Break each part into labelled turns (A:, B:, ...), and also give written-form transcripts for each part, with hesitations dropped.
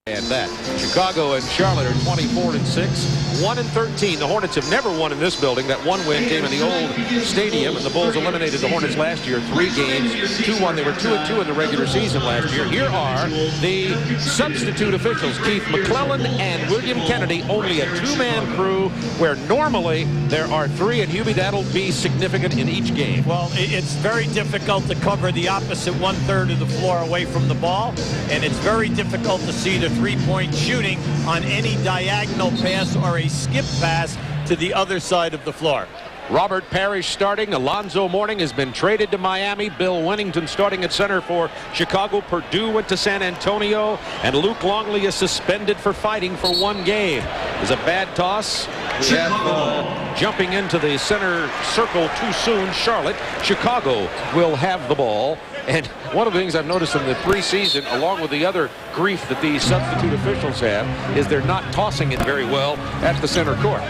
A: And that Chicago and Charlotte are 24-6, 1-13. The Hornets have never won in this building. That one win came in the old stadium, and the Bulls eliminated the Hornets last year, 3 games, 2-1. They were 2-2 in the regular season last year. Here are the substitute officials: Keith McClellan and William Kennedy. Only a 2-man crew, where normally there are 3, and Hubie, that'll be significant in each game.
B: Well, it's very difficult to cover the opposite 1/3 of the floor away from the ball, and it's very difficult to see the three-point shooting on any diagonal pass or a skip pass to the other side of the floor.
A: Robert Parrish starting. Alonzo Mourning has been traded to Miami. Bill Wennington starting at center for Chicago. Purdue went to San Antonio, and Luke Longley is suspended for fighting for 1 game. It's a bad toss. We have jumping into the center circle too soon, Charlotte. Chicago will have the ball. And one of the things I've noticed in the preseason, along with the other grief that these substitute officials have, is they're not tossing it very well at the center court.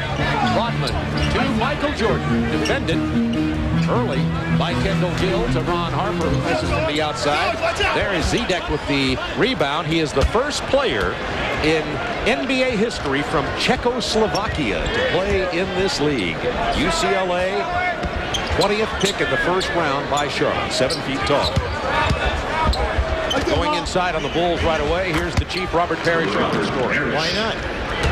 A: Rodman to Michael Jordan, defended early by Kendall Gill to Ron Harper, who misses from the outside. There is Zedek with the rebound. He is the first player in NBA history from Czechoslovakia to play in this league. UCLA, 20th pick in the first round by Charlotte, 7 feet tall. Going inside on the Bulls right away. Here's the Chief, Robert Parrish, after scoring.
B: Why not?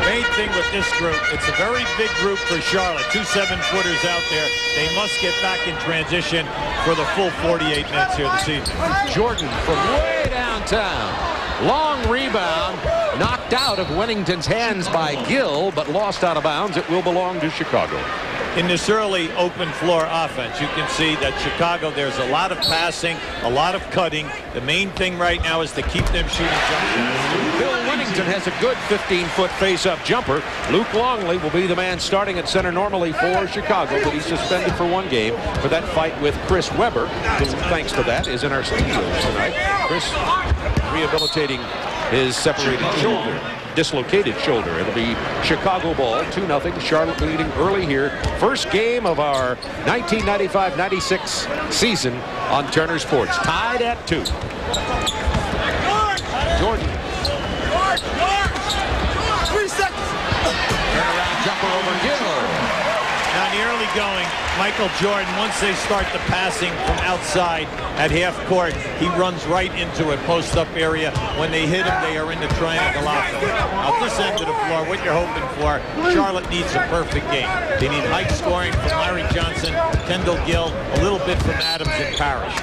B: Main thing with this group, it's a very big group for Charlotte. 2 7-footers out there. They must get back in transition for the full 48 minutes here this evening.
A: Jordan from way downtown. Long rebound, knocked out of Wennington's hands by Gill, but lost out of bounds. It will belong to Chicago.
B: In this early open floor offense, you can see that Chicago, there's a lot of passing, a lot of cutting. The main thing right now is to keep them shooting jump shots.
A: Bill Wennington has a good 15-foot face-up jumper. Luke Longley will be the man starting at center normally for Chicago, but he's suspended for 1 game for that fight with Chris Webber, who, thanks to that, is in our studios tonight. Chris rehabilitating his separated shoulder. Dislocated shoulder. It'll be Chicago ball, 2-0. Charlotte leading early here. First game of our 1995-96 season on Turner Sports. Tied at 2. Jordan.
C: 3 seconds.
A: Turnaround jumper over Gill.
B: Now in the early going, Michael Jordan, once they start the passing from outside at half court, he runs right into a post-up area. When they hit him, they are in the triangle offense. Now this end of the floor, what you're hoping for, Charlotte needs a perfect game. They need high scoring from Larry Johnson, Kendall Gill, a little bit from Adams and Parrish.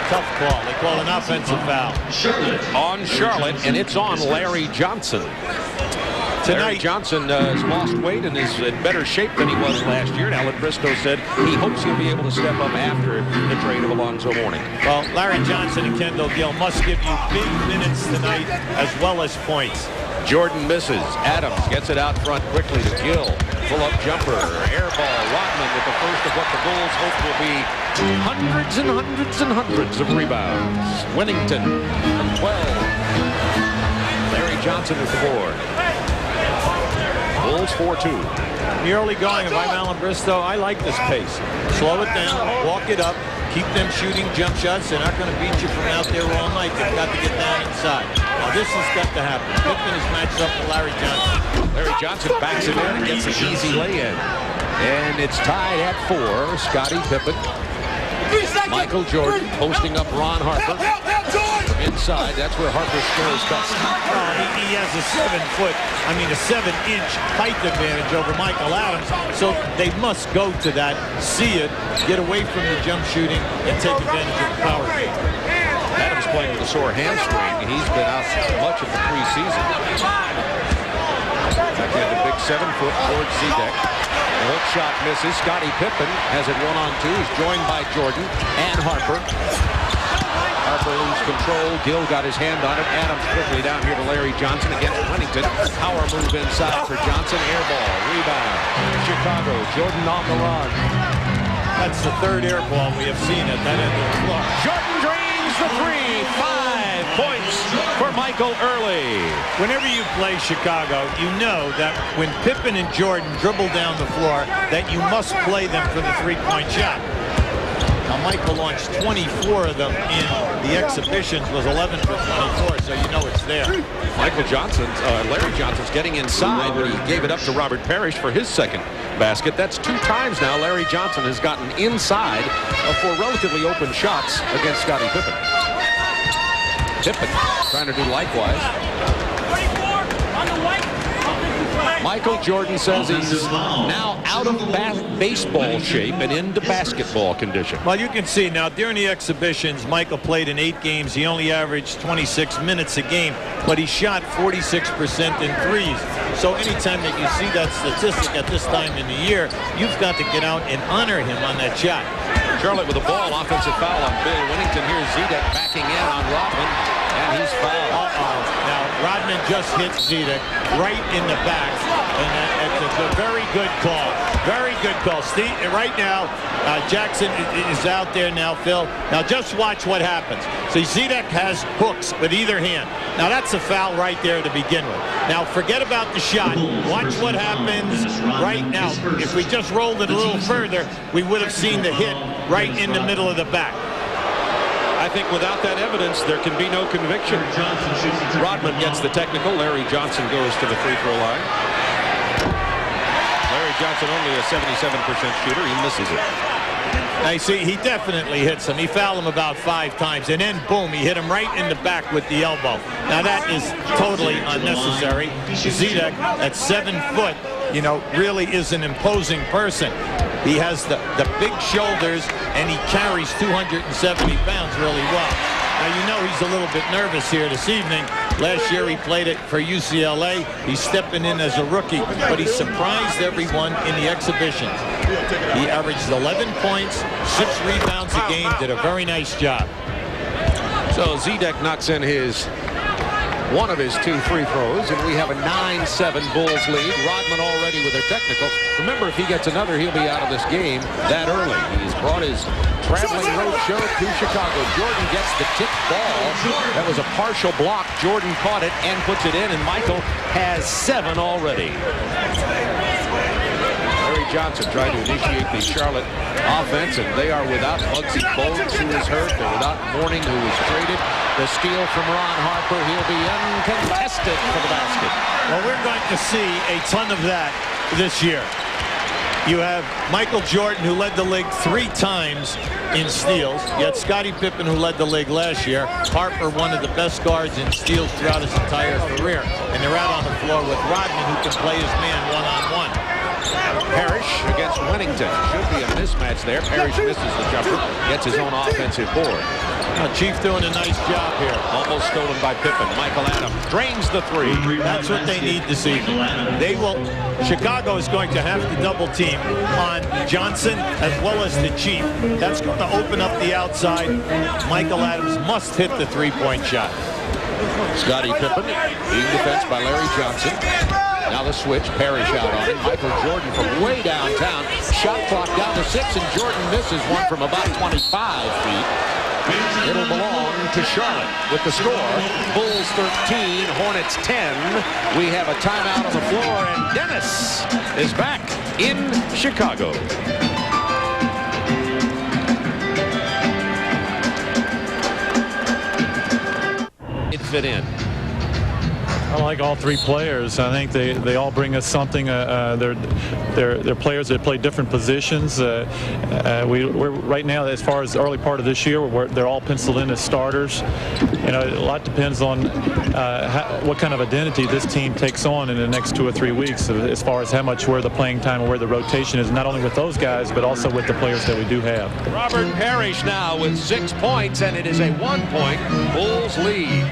B: Tough call. They call an offensive foul.
A: On Charlotte, and it's on Larry Johnson. Larry Johnson has lost weight and is in better shape than he was last year. And Alan Bristow said he hopes he'll be able to step up after the trade of Alonzo Mourning.
B: Well, Larry Johnson and Kendall Gill must give you big minutes tonight as well as points.
A: Jordan misses. Adams gets it out front quickly to Gill. Pull-up jumper, air ball. Rodman with the first of what the Bulls hope will be hundreds and hundreds and hundreds of rebounds. Wennington from 12. Larry Johnson with the board. Bulls 4-2.
B: The early going, if I'm Alan Bristow, I like this pace. Slow it down, walk it up, keep them shooting jump shots. They're not going to beat you from out there all night. They've got to get down inside. Now this has got to happen. Pippen is matched up with Larry Johnson.
A: Larry Johnson backs it in and gets an easy lay-in. And it's tied at 4. Scottie Pippen. Michael Jordan posting up Ron Harper. From inside, that's where Harper scores best.
B: He has a 7-inch height advantage over Michael Adams, so they must go to that, see it, get away from the jump shooting, and take advantage of the power game.
A: Adams playing with a sore hamstring, and he's been out much of the preseason. Again, the big 7-foot towards Zedek. The hook shot misses. Scottie Pippen has it 1-on-2. He's joined by Jordan and Harper. Harper loses control. Gill got his hand on it. Adams quickly down here to Larry Johnson against Wennington. Power move inside for Johnson. Air ball. Rebound. Chicago. Jordan on the run.
B: That's the 3rd air ball we have seen at that end of the floor.
A: Jordan drains the 3. 5 points for Michael Early.
B: Whenever you play Chicago, you know that when Pippen and Jordan dribble down the floor, that you must play them for the 3-point shot. Now, Michael launched 24 of them in the exhibitions, was 11 for 24, so you know it's there. there.
A: Larry Johnson's getting inside, but he gave it up to Robert Parrish for his second basket. That's 2 times now Larry Johnson has gotten inside for relatively open shots against Scottie Pippen. Pippen trying to do likewise. Michael Jordan says he's now out of baseball shape and into basketball condition.
B: Well, you can see now during the exhibitions, Michael played in 8 games. He only averaged 26 minutes a game, but he shot 46% in threes. So anytime that you see that statistic at this time in the year, you've got to get out and honor him on that shot.
A: Charlotte with the ball, offensive foul on Bill Winnington. Here's Zedek backing in on Rodman, and he's fouled.
B: Now, Rodman just hit Zedek right in the back, and it's a very good call. Very good call. Steve, right now, Jackson is out there now, Phil. Now, just watch what happens. See, Zedek has hooks with either hand. Now, that's a foul right there to begin with. Now, forget about the shot. Watch what happens right now. If we just rolled it a little further, we would have seen the hit right in the middle of the back.
A: I think without that evidence, there can be no conviction. Rodman gets the technical. Larry Johnson goes to the free throw line. Larry Johnson only a 77% shooter. He misses it.
B: Now, you see, he definitely hits him. He fouled him about 5 times, and then, boom, he hit him right in the back with the elbow. Now, that is totally unnecessary. Zedek, at 7 foot, you know, really is an imposing person. He has the big shoulders, and he carries 270 pounds really well. Now, you know he's a little bit nervous here this evening. Last year he played it for UCLA. He's stepping in as a rookie, but he surprised everyone in the exhibitions. He averaged 11 points, 6 rebounds a game, did a very nice job.
A: So Zedek knocks in one of his 2 free throws, and we have a 9-7 Bulls lead. Rodman already with a technical. Remember, if he gets another, he'll be out of this game that early. He's brought his traveling road show to Chicago. Jordan gets the tipped ball. That was a partial block. Jordan caught it and puts it in, and Michael has 7 already. Larry Johnson trying to initiate the Charlotte offense, and they are without Muggsy Bogues, who is hurt. They're without Mourning, who is traded. The steal from Ron Harper. He'll be uncontested for the basket.
B: Well, we're going to see a ton of that this year. You have Michael Jordan, who led the league 3 times in steals. You had Scottie Pippen, who led the league last year. Harper, one of the best guards in steals throughout his entire career. And they're out on the floor with Rodman, who can play his man one-on-one.
A: Parrish against Winnington. Should be a mismatch there. Parrish misses the jumper. Gets his own offensive board.
B: Chief doing a nice job here.
A: Almost stolen by Pippen. Michael Adams drains the 3.
B: That's what they need this evening. Chicago is going to have to double team on Johnson as well as the Chief. That's going to open up the outside. Michael Adams must hit the 3-point shot.
A: Scottie Pippen being defensed by Larry Johnson. Now the switch, Parrish out on it. Michael Jordan from way downtown. Shot clock down to 6, and Jordan misses one from about 25 feet. It'll belong to Charlotte with the score. Bulls 13, Hornets 10. We have a timeout on the floor, and Dennis is back in Chicago. It fit in.
C: I like all 3 players. I think they all bring us something. They're players that play different positions. We're right now, as far as the early part of this year, they're all penciled in as starters. You know, a lot depends on what kind of identity this team takes on in the next 2 or 3 weeks, as far as how much where the playing time and where the rotation is, not only with those guys, but also with the players that we do have.
A: Robert Parrish now with 6 points, and it is a 1-point Bulls lead.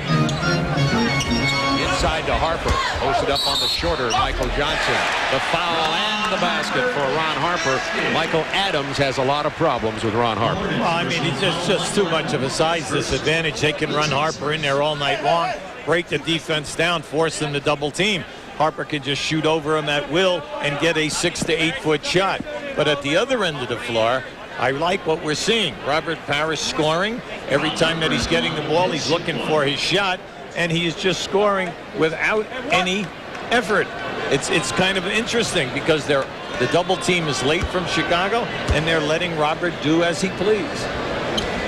A: Inside to Harper, posted up on the shorter Michael Johnson. The foul and the basket for Ron Harper. Michael Adams has a lot of problems with Ron Harper.
B: Well, I mean, it's just too much of a size disadvantage. They can run Harper in there all night long, break the defense down, force them to double team. Harper can just shoot over him at will and get a 6 to 8 foot shot. But at the other end of the floor, I like what we're seeing. Robert Parrish scoring. Every time that he's getting the ball, he's looking for his shot. And he is just scoring without any effort. It's kind of interesting because the double team is late from Chicago, and they're letting Robert do as he please.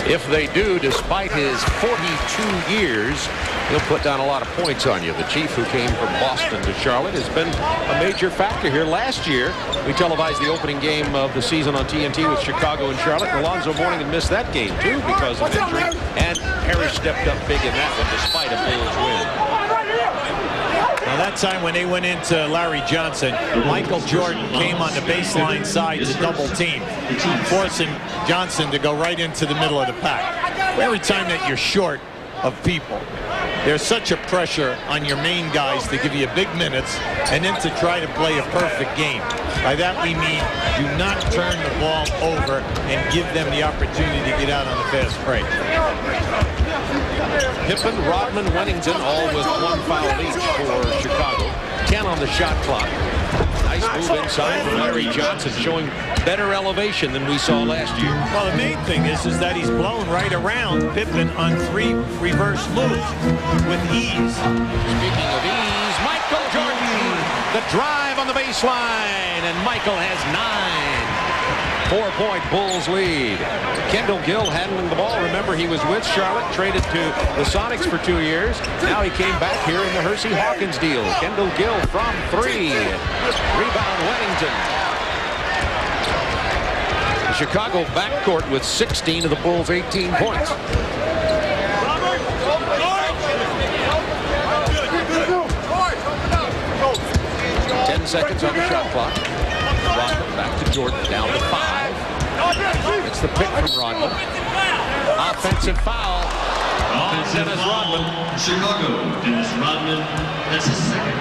A: If they do, despite his 42 years, he'll put down a lot of points on you. The Chief, who came from Boston to Charlotte, has been a major factor here. Last year, we televised the opening game of the season on TNT with Chicago and Charlotte. Alonzo Mourning had missed that game, too, because of injury. And Parrish stepped up big in that one, despite a Bulls win.
B: Now that time when they went into Larry Johnson, Michael Jordan came on the baseline side to double team, forcing Johnson to go right into the middle of the pack. Every time that you're short of people, there's such a pressure on your main guys to give you big minutes and then to try to play a perfect game. By that we mean do not turn the ball over and give them the opportunity to get out on the fast break.
A: Pippen, Rodman, Wennington, all with 1 foul each for Chicago. 10 on the shot clock. Nice move inside from Larry Johnson, showing better elevation than we saw last year.
B: Well, the main thing is that he's blown right around Pippen on 3 reverse moves with ease.
A: Speaking of ease, Michael Jordan, the drive on the baseline, and Michael has 9. 4-point Bulls lead. Kendall Gill handling the ball. Remember, he was with Charlotte, traded to the Sonics for 2 years. Now he came back here in the Hersey Hawkins deal. Kendall Gill from 3. Rebound Wennington. The Chicago backcourt with 16 of the Bulls' 18 points. 10 seconds on the shot clock. Rodman back to Jordan, down to 5. It's the pick from Rodman. Offensive foul on Dennis Rodman.
D: Chicago, Dennis Rodman. That's his second.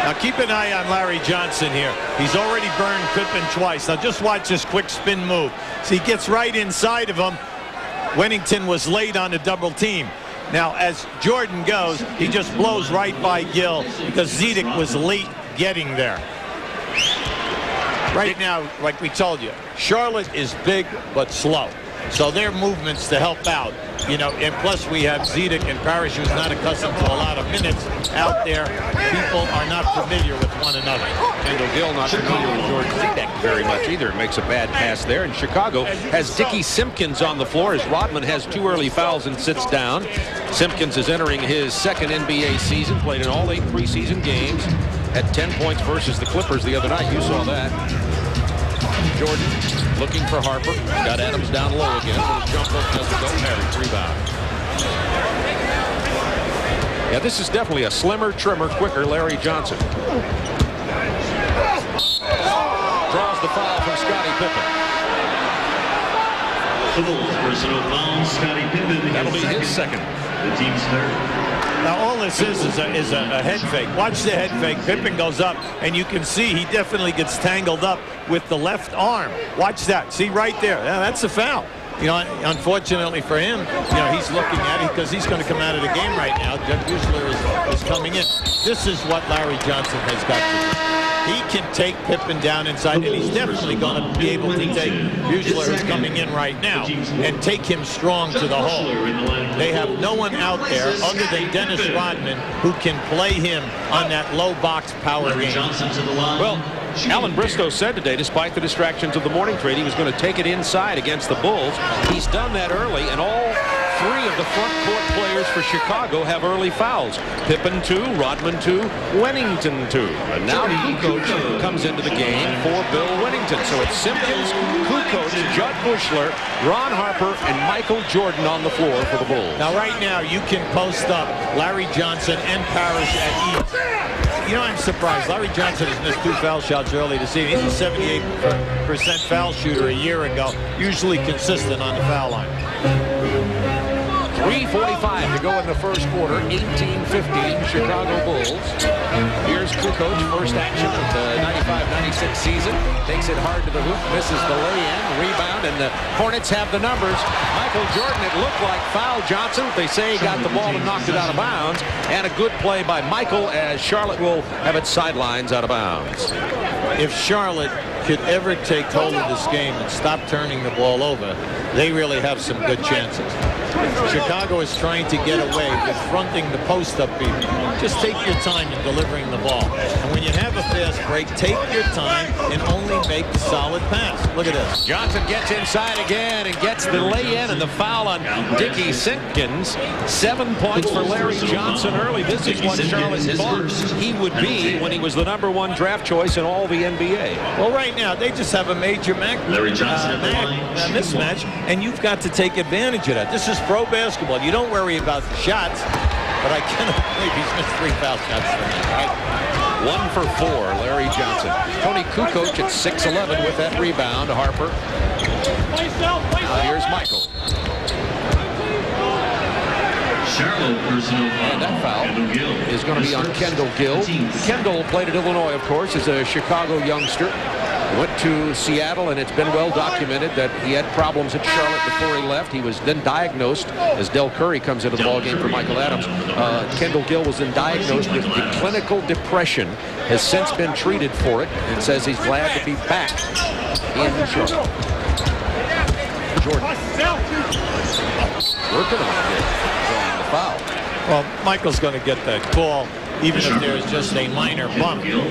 B: Now keep an eye on Larry Johnson here. He's already burned Pippen twice. Now just watch this quick spin move. So he gets right inside of him. Wennington was late on the double team. Now as Jordan goes, he just blows right by Gill because Zedek was late getting there. Right now, like we told you, Charlotte is big but slow. So their movements to help out, you know, and plus we have Zedek and Parrish, who's not accustomed to a lot of minutes out there. People are not familiar with one another.
A: Kendall Gill not familiar with George Zedek very much either. Makes a bad pass there. And Chicago has Dickie Simpkins on the floor as Rodman has 2 early fouls and sits down. Simpkins is entering his 2nd NBA season, played in all 8 preseason games. Had 10 points versus the Clippers the other night. You saw that. Jordan looking for Harper. Got Adams down low again. Little jump up doesn't go. Parrish rebound. Yeah, this is definitely a slimmer, trimmer, quicker Larry Johnson. Draws the foul from Scottie Pippen.
D: Personal foul, Scottie Pippen.
A: That'll be his second.
D: The team's third.
B: Now all this is a head fake. Watch the head fake. Pippen goes up, and you can see he definitely gets tangled up with the left arm. Watch that. See right there. Yeah, that's a foul. You know, unfortunately for him, you know, he's looking at it because he's going to come out of the game right now. Jeff Buechler is coming in. This is what Larry Johnson has got to do. He can take Pippen down inside, and he's definitely going to be able to take Buechler, who's coming in right now, and take him strong to the hole. They have no one out there other than Dennis Rodman who can play him on that low box power game.
A: Well, Alan Bristow said today, despite the distractions of the morning trade, he was going to take it inside against the Bulls. He's done that early, and all 3 of the front court players for Chicago have early fouls. Pippen 2, Rodman 2, Wennington 2. And now Kukoc comes into the game for Bill Wennington. So it's Simpkins, Kukoc, Judd Buechler, Ron Harper, and Michael Jordan on the floor for the Bulls.
B: Now right now you can post up Larry Johnson and Parrish at ease. You know, I'm surprised. Larry Johnson has missed 2 foul shots early this season. He's a 78% foul shooter a year ago, usually consistent on the foul line.
A: 3:45 to go in the first quarter. 18-15 Chicago Bulls. Here's Kukoc, first action of the 95-96 season. Takes it hard to the hoop, misses the lay-in, rebound, and the Hornets have the numbers. Michael Jordan, it looked like foul Johnson. They say he got the ball and knocked it out of bounds. And a good play by Michael as Charlotte will have its sidelines out of bounds.
B: If Charlotte could ever take hold of this game and stop turning the ball over, they really have some good chances. Chicago is trying to get away with fronting the post-up people. Just take your time in delivering the ball. And when you have a fast break, take your time and only make a solid pass. Look at this.
A: Johnson gets inside again and gets the lay-in and the foul on Dickie Simpkins. 7 points for Larry Johnson early. This is what Charlotte thought he would be when he was the #1 draft choice in all the NBA.
B: Well, right now, they just have a major mismatch, and you've got to take advantage of that. This is pro basketball. You don't worry about the shots, but I cannot believe he's missed 3 foul shots tonight, right?
A: 1 for 4, Larry Johnson. Tony Kukoc at 6'11" with that rebound. Harper. Now here's Michael. And that foul is going to be on Kendall Gill. Kendall played at Illinois, of course, as a Chicago youngster. Went to Seattle, and it's been well documented that he had problems at Charlotte before he left. He was then diagnosed, as Del Curry comes into the ballgame for Michael Adams. Kendall Gill was then diagnosed with clinical depression, has since been treated for it, and says he's glad to be back in Charlotte. Jordan. Working on it. Drawing the foul.
B: Well, Michael's going to get that call, even if there's just a minor bump. You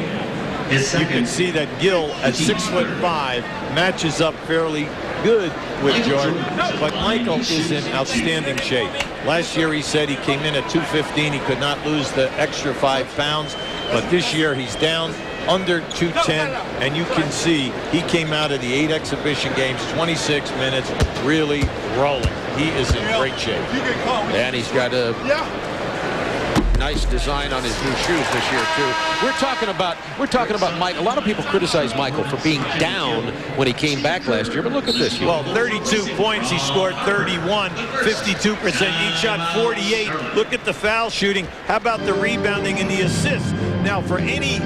B: can see that Gill at 6'5" matches up fairly good with Jordan, but Michael is in outstanding shape. Last year he said he came in at 215. He could not lose the extra 5 pounds, but this year he's down under 210, and you can see he came out of the 8 exhibition games, 26 minutes, really rolling. He is in great shape.
A: And he's got a nice design on his new shoes this year too. We're talking about Mike. A lot of people criticize Michael for being down when he came back last year, but look at this.
B: Well, 32 points. He scored 31, 52%. He shot 48. Look at the foul shooting. How about the rebounding and the assists? Now, for any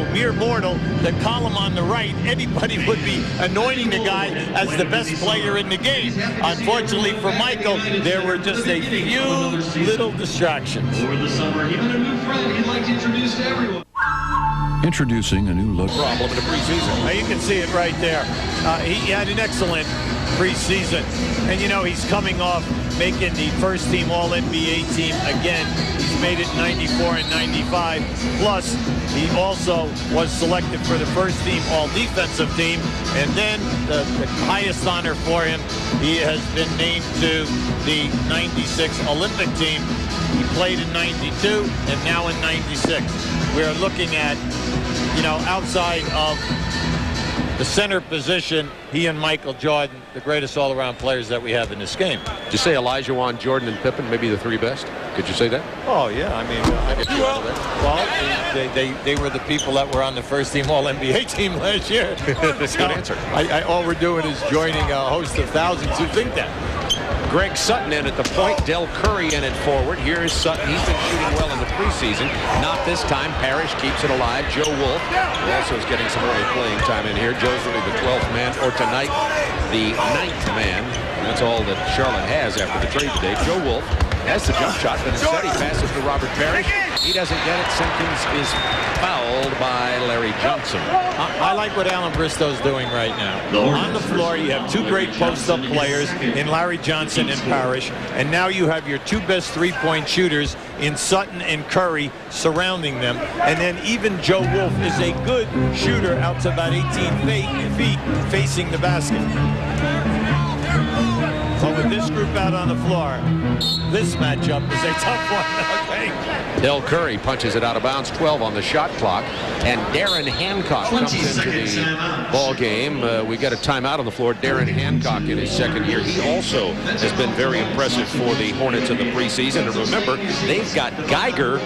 B: mere mortal, the column on the right, anybody would be anointing the guy as the best player in the game. Unfortunately for Michael, there were just a few little distractions.
D: Over the summer, he met a new friend he'd like to introduce to everyone.
E: Introducing a new look.
A: Problem in the preseason.
B: Now you can see it right there. He had an excellent preseason. And, you know, he's coming off making the first-team All-NBA team again. He's made it 94 and 95. Plus, he also was selected for the first-team All-Defensive team. And then the highest honor for him, he has been named to the 96 Olympic team. He played in 92 and now in 96. We're looking at, you know, outside of the center position, he and Michael Jordan, the greatest all-around players that we have in this game.
A: Did you say Olajuwon, Jordan, and Pippen, maybe the 3 best? Could you say that?
B: Oh, yeah. I mean, they were the people that were on the first-team All-NBA team last year.
A: That's a good answer.
B: All we're doing is joining a host of thousands who think that.
A: Greg Sutton in at the point, Del Curry in it forward. Here's Sutton. He's been shooting well in the preseason. Not this time. Parrish keeps it alive. Joe Wolf also is getting some early playing time in here. Joe's really the 12th man, or tonight, the 9th man. That's all that Charlotte has after the trade today. Joe Wolf has the jump shot, but instead he passes to Robert Parrish. He doesn't get it. Simpkins is fouled by Larry Johnson.
B: I like what Alan Bristow's doing right now. On the floor, you have 2 great post-up players in Larry Johnson and Parrish, and now you have your 2 best 3-point shooters in Sutton and Curry surrounding them. And then even Joe Wolf is a good shooter out to about 18 feet facing the basket. But with this group out on the floor, this matchup is a tough one. Okay.
A: Del Curry punches it out of bounds, 12 on the shot clock, and Darren Hancock comes into the ball game. We got a timeout on the floor. Darren Hancock in his second year. He also has been very impressive for the Hornets in the preseason. And remember, they've got Geiger,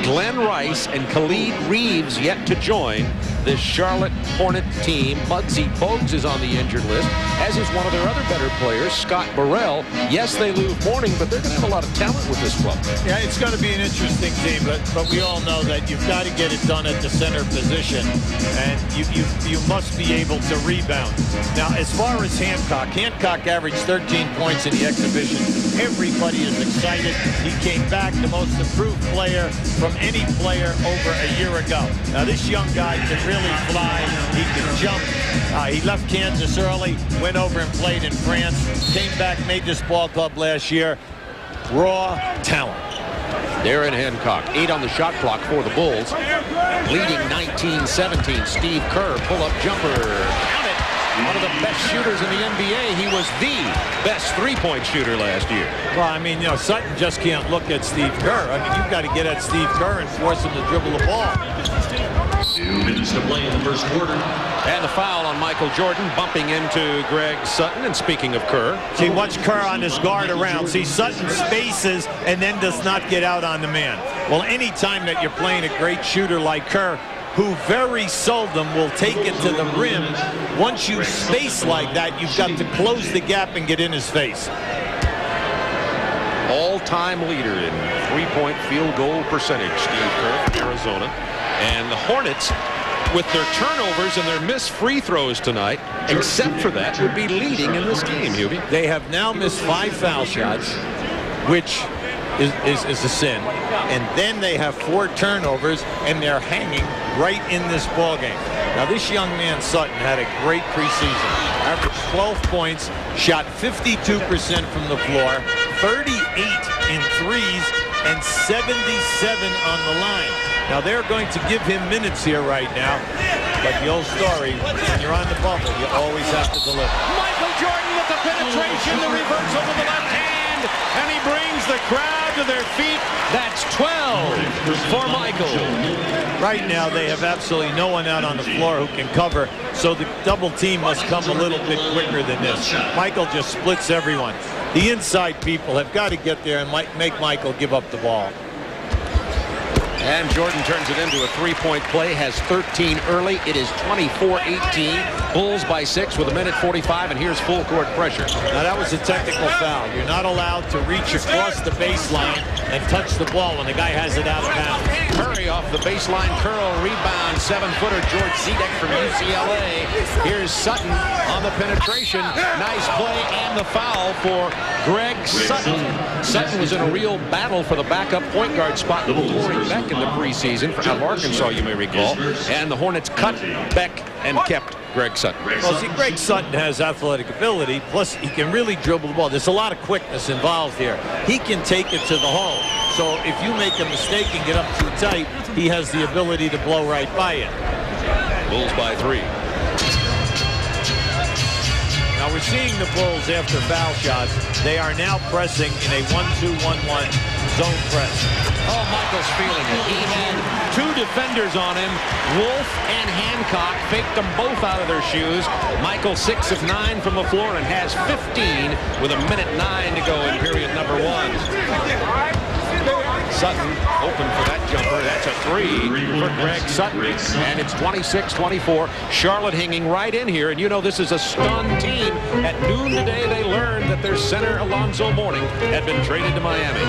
A: Glenn Rice, and Khalid Reeves yet to join the Charlotte Hornet team. Muggsy Bogues is on the injured list, as is one of their other better players, Scott Burrell. Yes, they lose Mourning, but they're going to have a lot of talent with this club.
B: Yeah, it's going to be an interesting team, but we all know that you've got to get it done at the center position, and you must be able to rebound. Now, as far as Hancock averaged 13 points in the exhibition. Everybody is excited. He came back the most improved player from any player over a year ago. Now, this young guy can really fly. He can jump. He left Kansas early, went over and played in France, came back, made this ball club last year. Raw talent.
A: Darren Hancock, 8 on the shot clock for the Bulls. Leading 19-17. Steve Kerr, pull-up jumper. Count it. One of the best shooters in the NBA. He was the best three-point shooter last year.
B: Well, I mean, Sutton just can't look at Steve Kerr. I mean, you've got to get at Steve Kerr and force him to dribble the ball.
D: 2 minutes to play in the first quarter.
A: And the foul on Michael Jordan, bumping into Greg Sutton. And speaking of Kerr,
B: see, watch Kerr on his guard around. See, Sutton spaces and then does not get out on the man. Well, any time that you're playing a great shooter like Kerr, who very seldom will take it to the rim, once you space like that, you've got to close the gap and get in his face.
A: All-time leader in three-point field goal percentage, Steve Kerr from Arizona. And the Hornets, with their turnovers and their missed free throws tonight, except for that, would be leading in this game, Hubie.
B: They have now missed 5 foul shots, which is a sin. And then they have 4 turnovers, and they're hanging right in this ball game. Now, this young man, Sutton, had a great preseason. Averaged 12 points, shot 52% from the floor, 38 in threes, and 77 on the line. Now, they're going to give him minutes here right now. But the old story, when you're on the bubble, you always have to deliver.
A: Michael Jordan with the penetration, the reversal to the left hand, and he brings the crowd to their feet. That's 12 for Michael.
B: Right now, they have absolutely no one out on the floor who can cover, so the double team must come a little bit quicker than this. Michael just splits everyone. The inside people have got to get there and make Michael give up the ball.
A: And Jordan turns it into a three-point play, has 13 early. It is 24-18. Bulls by 6 with 1:45, and here's full court pressure.
B: Now, that was a technical foul. You're not allowed to reach across the baseline and touch the ball when the guy has it out of bounds.
A: Curry off the baseline curl, rebound, 7-footer George Zedek from UCLA. Here's Sutton on the penetration. Nice play and the foul for Greg Sutton. Sutton was in a real battle for the backup point guard spot before Beck in the preseason out of Arkansas, you may recall. And the Hornets cut Beck and kept Greg Sutton.
B: Well, see, Greg Sutton has athletic ability, plus he can really dribble the ball. There's a lot of quickness involved here. He can take it to the hole. So if you make a mistake and get up too tight, he has the ability to blow right by it.
A: Bulls by 3.
B: Now we're seeing the Bulls after foul shots. They are now pressing in a 1-2-1-1 zone press.
A: Oh, Michael's feeling it. He had 2 defenders on him. Wolf and Hancock faked them both out of their shoes. Michael 6 of 9 from the floor and has 15 with 1:09 to go in period number 1. Sutton open for that jumper. That's a 3 for Greg Sutton. And it's 26-24. Charlotte hanging right in here. And you know this is a stunned team. At noon today, they learned that their center, Alonzo Mourning, had been traded to Miami.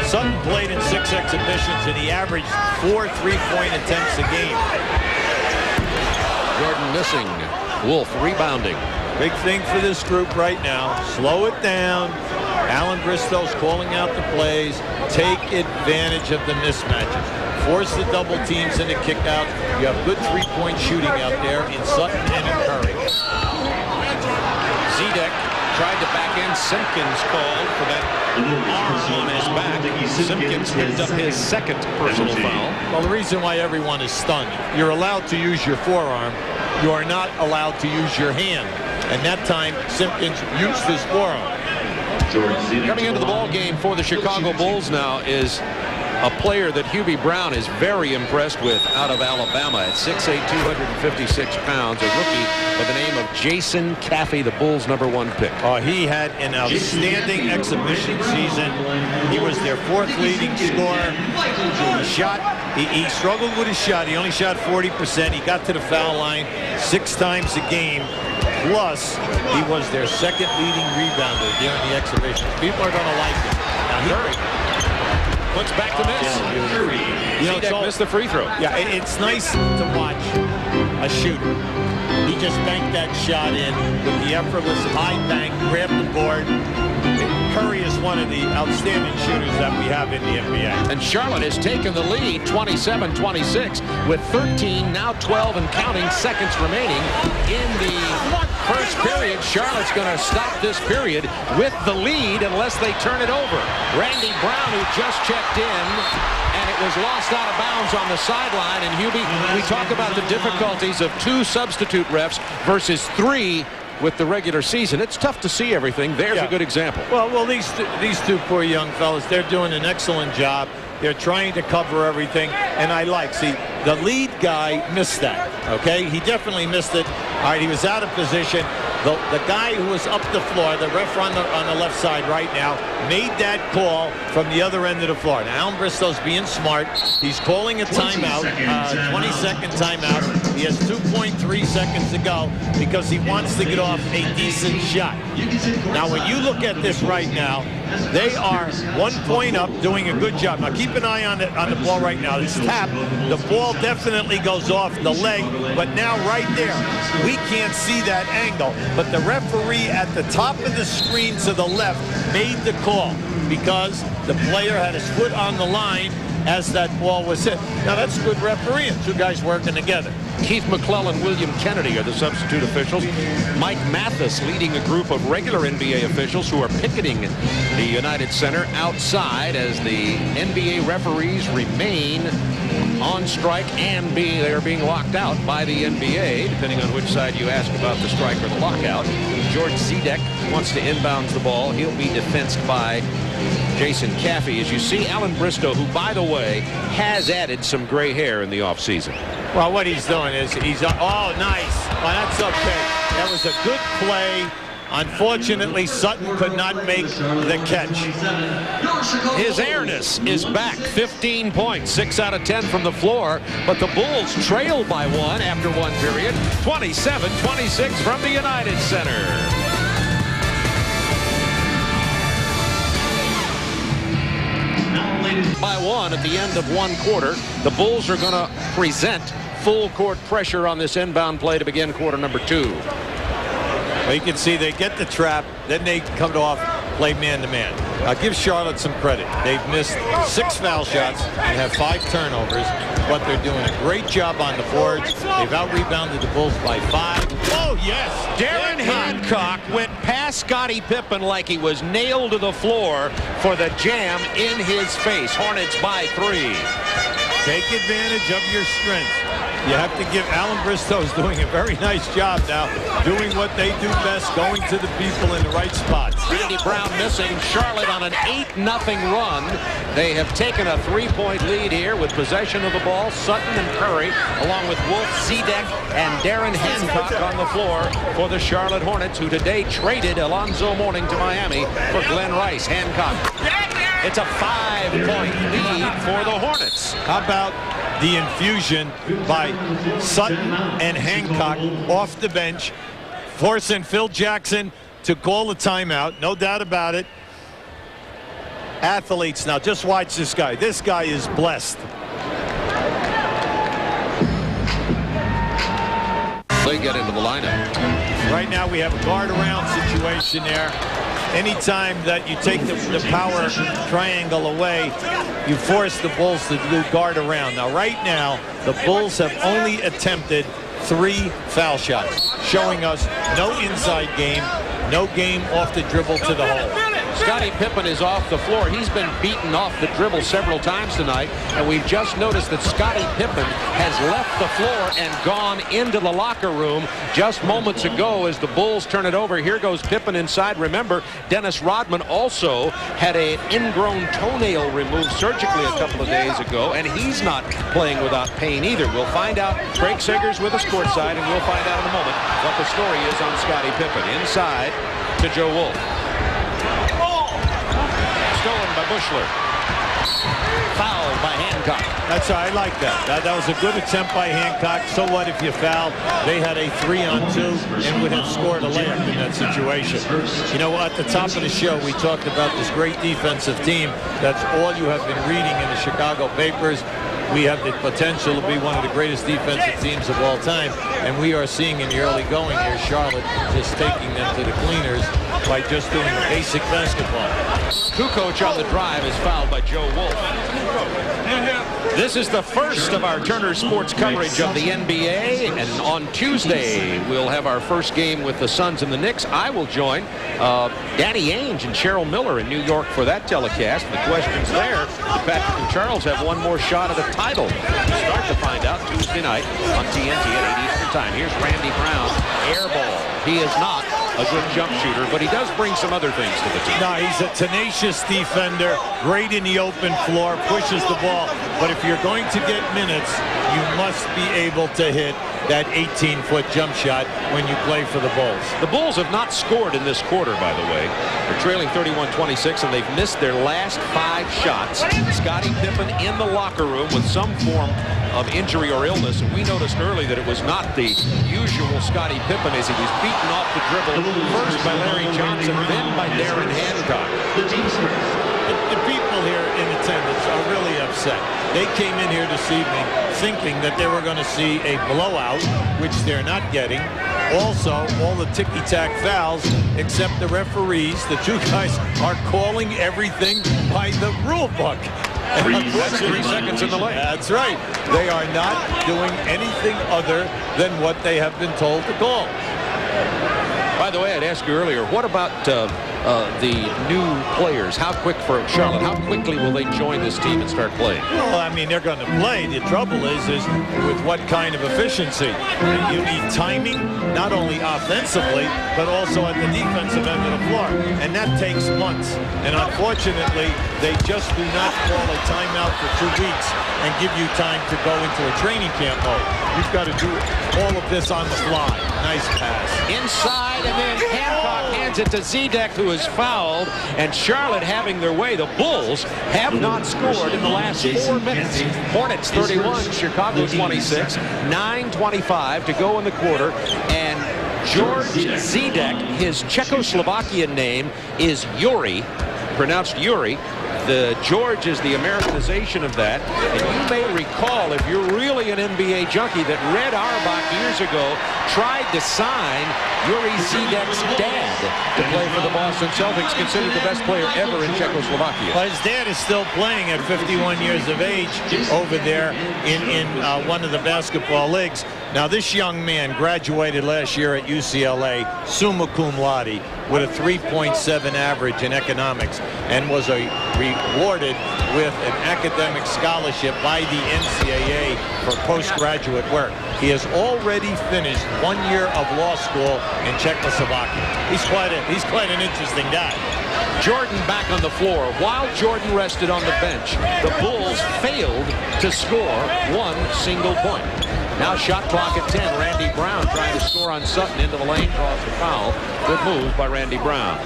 B: Sutton played in 6 exhibitions, and he averaged 4 3-point attempts a game.
A: Jordan missing. Wolf rebounding.
B: Big thing for this group right now. Slow it down. Alan Bristow's calling out the plays. Take advantage of the mismatches. Force the double teams into kick out. You have good 3-point shooting out there in Sutton and in Curry. Zedek tried to back in. Simpkins called for that arm on his back. Simpkins picked up his 2nd personal foul. Well, the reason why everyone is stunned, you're allowed to use your forearm. You are not allowed to use your hand. And that time, Simpkins used his forearm. Coming into the ball game for the Chicago Bulls now is a player that Hubie Brown is very impressed with out of Alabama at 6'8", 256 pounds, a rookie by the name of Jason Caffey, the Bulls' #1 pick. He had an outstanding exhibition season. He was their 4th leading scorer. He struggled with his shot. He only shot 40%. He got to the foul line 6 times a game. Plus, he was their 2nd leading rebounder during the exhibition. People are going to like him. Now,
A: Curry puts back to miss. Zidek missed the free throw.
B: Yeah, it's nice to watch a shooter. He just banked that shot in with the effortless high bank, grabbed the board. Curry is one of the outstanding shooters that we have in the NBA.
A: And Charlotte has taken the lead 27-26 with 13, now 12 and counting seconds remaining in the first period. Charlotte's going to stop this period with the lead unless they turn it over. Randy Brown, who just checked in, and it was lost out of bounds on the sideline. And Hubie, we talk about the difficulties of 2 substitute refs versus 3 with the regular season. It's tough to see everything. There's a good example.
B: Well, these two poor young fellas, they're doing an excellent job. They're trying to cover everything, and see, the lead guy missed that, okay? He definitely missed it. All right, he was out of position. The guy who was up the floor, the ref on the left side right now, made that call from the other end of the floor. Now, Alan Bristow's being smart. He's calling a timeout, 20-second timeout. He has 2.3 seconds to go because he wants to get off a decent shot. Now, when you look at this right now, they are 1 point up, doing a good job. Now, keep an eye on the ball right now. It's tapped. The ball definitely goes off the leg, but now right there, we can't see that angle. But the referee at the top of the screen to the left made the call because the player had his foot on the line as that ball was hit. Now, that's good refereeing. 2 guys working together.
A: Keith McClellan, William Kennedy are the substitute officials. Mike Mathis leading a group of regular NBA officials who are picketing the United Center outside as the NBA referees remain on strike and they are being locked out by the NBA, depending on which side you ask about the strike or the lockout. George Zidek wants to inbounds the ball. He'll be defensed by Jason Caffey. As you see, Alan Bristow, who, by the way, has added some gray hair in the offseason.
B: Well, what he's doing is oh, nice. Well, that's okay. That was a good play. Unfortunately, Sutton could not make the catch.
A: His airness is back. 15 points, 6 out of 10 from the floor. But the Bulls trail by 1 after 1 period. 27-26 from the United Center. By 1 at the end of 1 quarter. The Bulls are going to present full court pressure on this inbound play to begin quarter number 2.
B: Well, you can see they get the trap, then they come off, play man-to-man. I'll give Charlotte some credit. They've missed 6 foul shots and have 5 turnovers, but they're doing a great job on the boards. They've out-rebounded the Bulls by 5. Oh, yes!
A: Darren Hancock went past Scottie Pippen like he was nailed to the floor for the jam in his face. Hornets by 3.
B: Take advantage of your strength. You have to give Alan Bristow's doing a very nice job now, doing what they do best, going to the people in the right spots.
A: Randy Brown missing. Charlotte on an 8-0 run. They have taken a 3-point lead here with possession of the ball. Sutton and Curry, along with Wolf, Zidek, and Darren Hancock on the floor for the Charlotte Hornets, who today traded Alonzo Mourning to Miami for Glenn Rice. Hancock. It's a 5-point lead for the Hornets.
B: How about the infusion by Sutton and Hancock off the bench, forcing Phil Jackson to call a timeout, no doubt about it. Athletes now, just watch this guy. This guy is blessed.
A: They get into the lineup.
B: Right now we have a guard around situation there. Anytime that you take the power triangle away, you force the Bulls to do guard around. Now, right now, the Bulls have only attempted 3 foul shots, showing us no inside game, no game off the dribble to the hole.
A: Scottie Pippen is off the floor. He's been beaten off the dribble several times tonight, and we've just noticed that Scottie Pippen has left the floor and gone into the locker room just moments ago as the Bulls turn it over. Here goes Pippen inside. Remember, Dennis Rodman also had an ingrown toenail removed surgically a couple of days ago, and he's not playing without pain either. We'll find out. Craig Sager's with us courtside, and we'll find out in a moment what the story is on Scottie Pippen. Inside to Joe Wolf. Stolen by Bushler. Fouled by Hancock. Hancock.
B: That's I like that. That was a good attempt by Hancock. So what if you fouled? They had a 3-on-2 and would have scored a layup in that situation. You know, at the top of the show, we talked about this great defensive team. That's all you have been reading in the Chicago papers. We have the potential to be one of the greatest defensive teams of all time, and we are seeing in the early going here Charlotte just taking them to the cleaners by just doing basic basketball.
A: Kukoc on the drive is fouled by Joe Wolf. This is the first of our Turner Sports coverage of the NBA, and on Tuesday we'll have our first game with the Suns and the Knicks. I will join Danny Ainge and Cheryl Miller in New York for that telecast. The question's there. Patrick and Charles have one more shot at a title. We'll start to find out Tuesday night on TNT at 8 Eastern Time. Here's Randy Brown, air ball. He is not a good jump shooter, but he does bring some other things to the team.
B: No, he's a tenacious defender, great in the open floor, pushes the ball. But if you're going to get minutes, you must be able to hit that 18-foot jump shot when you play for the Bulls.
A: The Bulls have not scored in this quarter, by the way. They're trailing 31-26, and they've missed their last 5 shots. Scottie Pippen in the locker room with some form of injury or illness, and we noticed early that it was not the usual Scottie Pippen as he was beaten off the dribble first by Larry Johnson, then by Darren Hancock.
B: The people here in attendance are really upset. They came in here this evening thinking that they were going to see a blowout, which they're not getting. Also, all the ticky-tack fouls, except the referees. The two guys are calling everything by the rule book.
A: That's 3 seconds in the lane.
B: That's right. They are not doing anything other than what they have been told to call.
A: By the way, I'd asked you earlier, what about the new players? How quick for Charlotte? How quickly will they join this team and start playing?
B: Well, I mean, they're going to play. The trouble is with what kind of efficiency. You need timing, not only offensively, but also at the defensive end of the floor. And that takes months. And unfortunately, they just do not call a timeout for 2 weeks and give you time to go into a training camp mode. You've got to do all of this on the fly. Nice pass.
A: Inside, and then Hancock hands it to Zedek, who is fouled, and Charlotte having their way. The Bulls have not scored in the last 4 minutes. Hornets 31, Chicago 26, 9:25 to go in the quarter, and George Zedek, his Czechoslovakian name is Yuri, pronounced Yuri. The George is the Americanization of that. And you may recall, if you're really an NBA junkie, that Red Auerbach years ago tried to sign Yuri Zedek's dad to play for the Boston Celtics, considered the best player ever in Czechoslovakia.
B: But his dad is still playing at 51 years of age over there in one of the basketball leagues. Now, this young man graduated last year at UCLA, summa cum laude, with a 3.7 average in economics, and was rewarded with an academic scholarship by the NCAA for postgraduate work. He has already finished 1 year of law school in Czechoslovakia. He's quite an interesting guy.
A: Jordan back on the floor. While Jordan rested on the bench, the Bulls failed to score 1 single point. Now shot clock at 10. Randy Brown trying to score on Sutton into the lane, draws a foul. Good move by Randy Brown.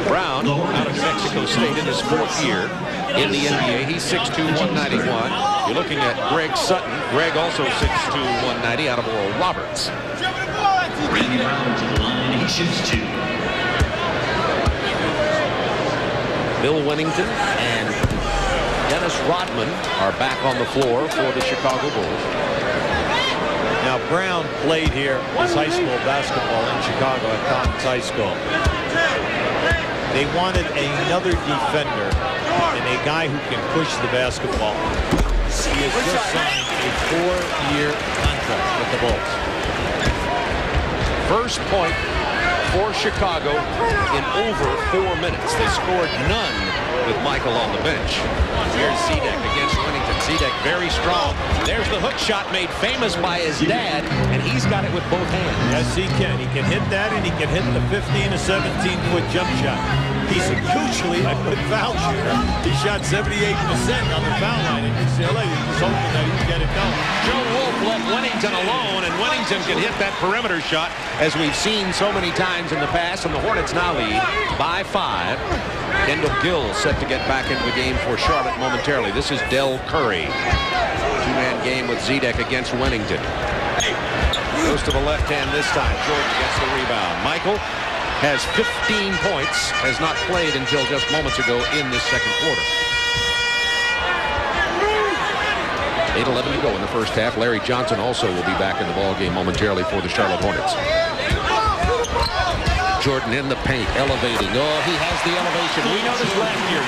A: Brown out of New Mexico State in his 4th year in the NBA. He's 6'2", 191. You're looking at Greg Sutton. Greg also 6'2", 190 out of Oral Roberts.
D: Randy Brown to the line. He shoots 2.
A: Bill Winnington and Dennis Rodman are back on the floor for the Chicago Bulls.
B: Now, Brown played here his high school basketball in Chicago at Collins High School. They wanted another defender and a guy who can push the basketball. He has just signed a 4-year contract with the Bulls.
A: First point for Chicago in over 4 minutes. They scored none with Michael on the bench. Here's Zedek against Winnington. Zedek very strong. There's the hook shot made famous by his dad, and he's got it with both hands.
B: Yes, he can. He can hit that, and he can hit the 15 to 17-foot jump shot. He's usually a good foul shooter. He shot 78% on the foul line in UCLA. He was hoping that he would get it done.
A: Joe Wolf left Winnington alone, and Winnington can hit that perimeter shot, as we've seen so many times in the past, and the Hornets now lead by 5. Kendall Gill set to get back into the game for Charlotte momentarily. This is Del Curry. Gary. Two-man game with Zedek against Winnington. Goes to the left hand this time. Jordan gets the rebound. Michael has 15 points, has not played until just moments ago in this second quarter. 8:11 to go in the first half. Larry Johnson also will be back in the ballgame momentarily for the Charlotte Hornets. Jordan in the paint, elevating. Oh, he has the elevation. We noticed last year,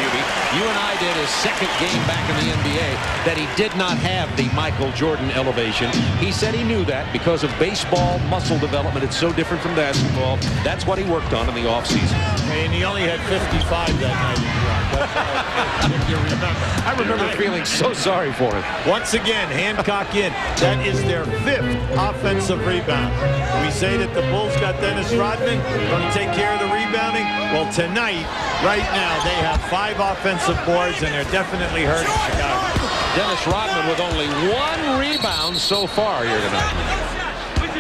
A: you and I did his second game back in the NBA that he did not have the Michael Jordan elevation. He said he knew that because of baseball muscle development. It's so different from basketball. That's what he worked on in the offseason.
B: And he only had 55 that night. If you remember.
A: I remember feeling so sorry for him.
B: Once again, Hancock in. That is their 5th offensive rebound. We say that the Bulls got Dennis Rodman. Going to take care of the rebounding. Well, tonight, right now, they have 5 offensive boards, and they're definitely hurting Chicago.
A: Dennis Rodman with only 1 rebound so far here tonight.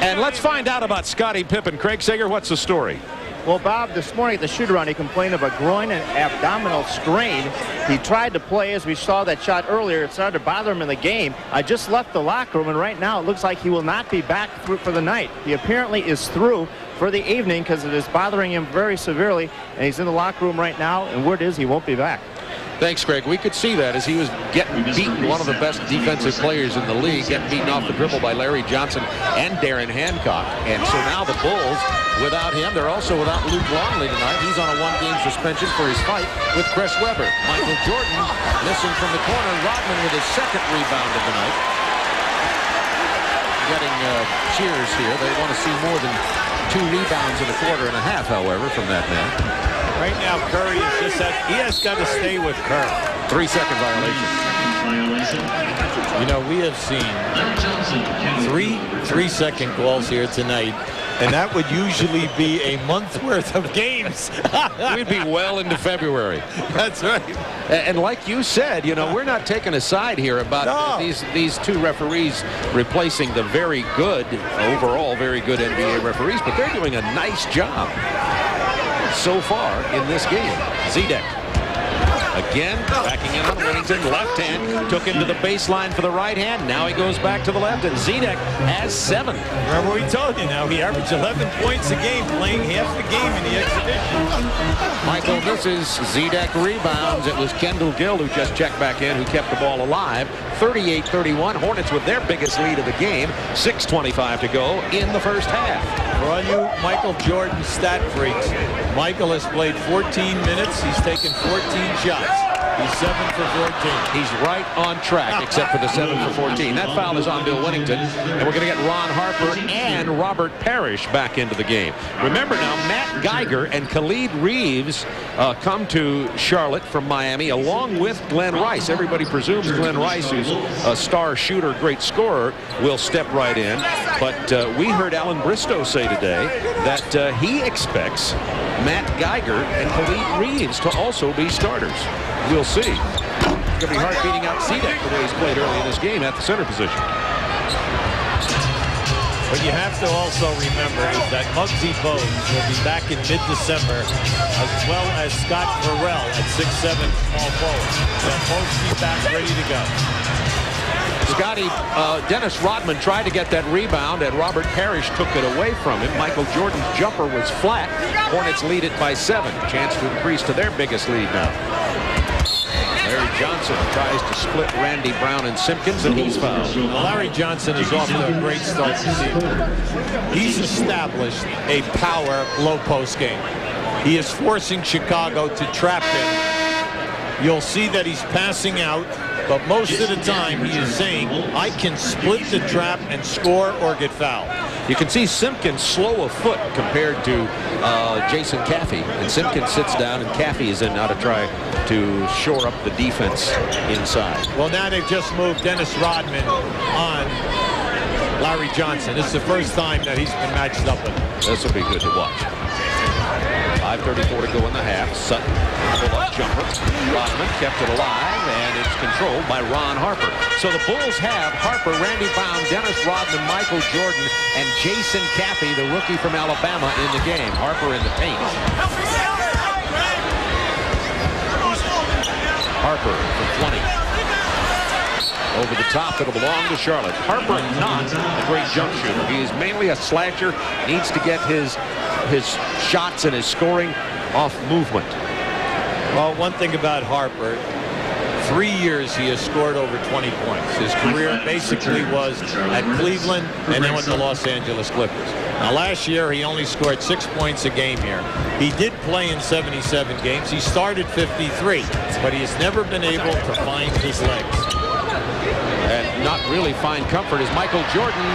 A: And let's find out about Scottie Pippen. Craig Sager, what's the story?
F: Well, Bob, this morning at the shoot-around, he complained of a groin and abdominal strain. He tried to play, as we saw that shot earlier. It started to bother him in the game. I just left the locker room, and right now it looks like he will not be back for the night. He apparently is through for the evening because it is bothering him very severely, and he's in the locker room right now, and word is he won't be back.
A: Thanks, Craig. We could see that as he was getting beaten, one of the best defensive players in the league, getting beaten off the dribble by Larry Johnson and Darren Hancock. And so now the Bulls, without him, they're also without Luke Longley tonight. He's on a 1-game suspension for his fight with Chris Webber. Michael Jordan missing from the corner. Rodman with his 2nd rebound of the night. Getting cheers here. They want to see more than 2 rebounds in a quarter and a half, however, from that man.
B: Right now, Curry is just that he has got to stay with Kerr.
A: 3-second violation.
B: You know, we have seen 3 3-second calls here tonight, and that would usually be a month's worth of games.
A: We'd be well into February.
B: That's right.
A: And like you said, you know, we're not taking a side here about these 2 referees replacing the very good, overall very good NBA referees, but they're doing a nice job so far in this game. Zedek again backing in on Winnington. Left hand took him to the baseline for the right hand. Now he goes back to the left, and Zedek has 7.
B: Remember we told you now, he averaged 11 points a game playing half the game in the exhibition.
A: Michael, this is Zedek rebounds. It was Kendall Gill who just checked back in, who kept the ball alive. 38-31. Hornets with their biggest lead of the game. 6:25 to go in the first half.
B: For all you Michael Jordan stat freaks, Michael has played 14 minutes. He's taken 14 shots. He's 7 for 14.
A: He's right on track, except for the 7 for 14. That foul is on Bill Winnington, and we're going to get Ron Harper and Robert Parrish back into the game. Remember now, Matt Geiger and Khalid Reeves come to Charlotte from Miami, along with Glenn Rice. Everybody presumes Glenn Rice, who's a star shooter, great scorer, will step right in. But we heard Alan Bristow say today that he expects Matt Geiger and Khalid Reeves to also be starters. We'll see. It's going to be hard beating out Zedek the way he's played early in this game at the center position.
B: What you have to also remember is that Muggsy Bogues will be back in mid-December, as well as Scott Burrell at 6'7" small forward. They'll both be back ready to go.
A: Dennis Rodman tried to get that rebound, and Robert Parrish took it away from him. Michael Jordan's jumper was flat. Hornets lead it by 7. Chance to increase to their biggest lead now. Larry Johnson tries to split Randy Brown and Simpkins, and he's fouled.
B: Larry Johnson is off to a great start this season. He's established a power low post game. He is forcing Chicago to trap him. You'll see that he's passing out, but most of the time he is saying, I can split the trap and score or get fouled.
A: You can see Simpkins slow of foot compared to Jason Caffey. And Simpkins sits down, and Caffey is in now to try to shore up the defense inside.
B: Well, now they've just moved Dennis Rodman on Larry Johnson. This is the first time that he's been matched up with him.
A: This will be good to watch. 5:34 to go in the half. Sutton, pull-up jumper. Rodman kept it alive, and it's controlled by Ron Harper. So the Bulls have Harper, Randy Brown, Dennis Rodman, Michael Jordan, and Jason Caffey, the rookie from Alabama, in the game. Harper in the paint. Harper for 20. over the top. It'll belong to Charlotte. Harper, not a great jump shooter. He is mainly a slasher. Needs to get his shots and his scoring off movement.
B: Well, one thing about Harper, 3 years he has scored over 20 points. His career basically was at Cleveland and then with the Los Angeles Clippers. Now, last year he only scored 6 points a game here. He did play in 77 games. He started 53, but he has never been able to find his legs.
A: And not really find comfort as Michael Jordan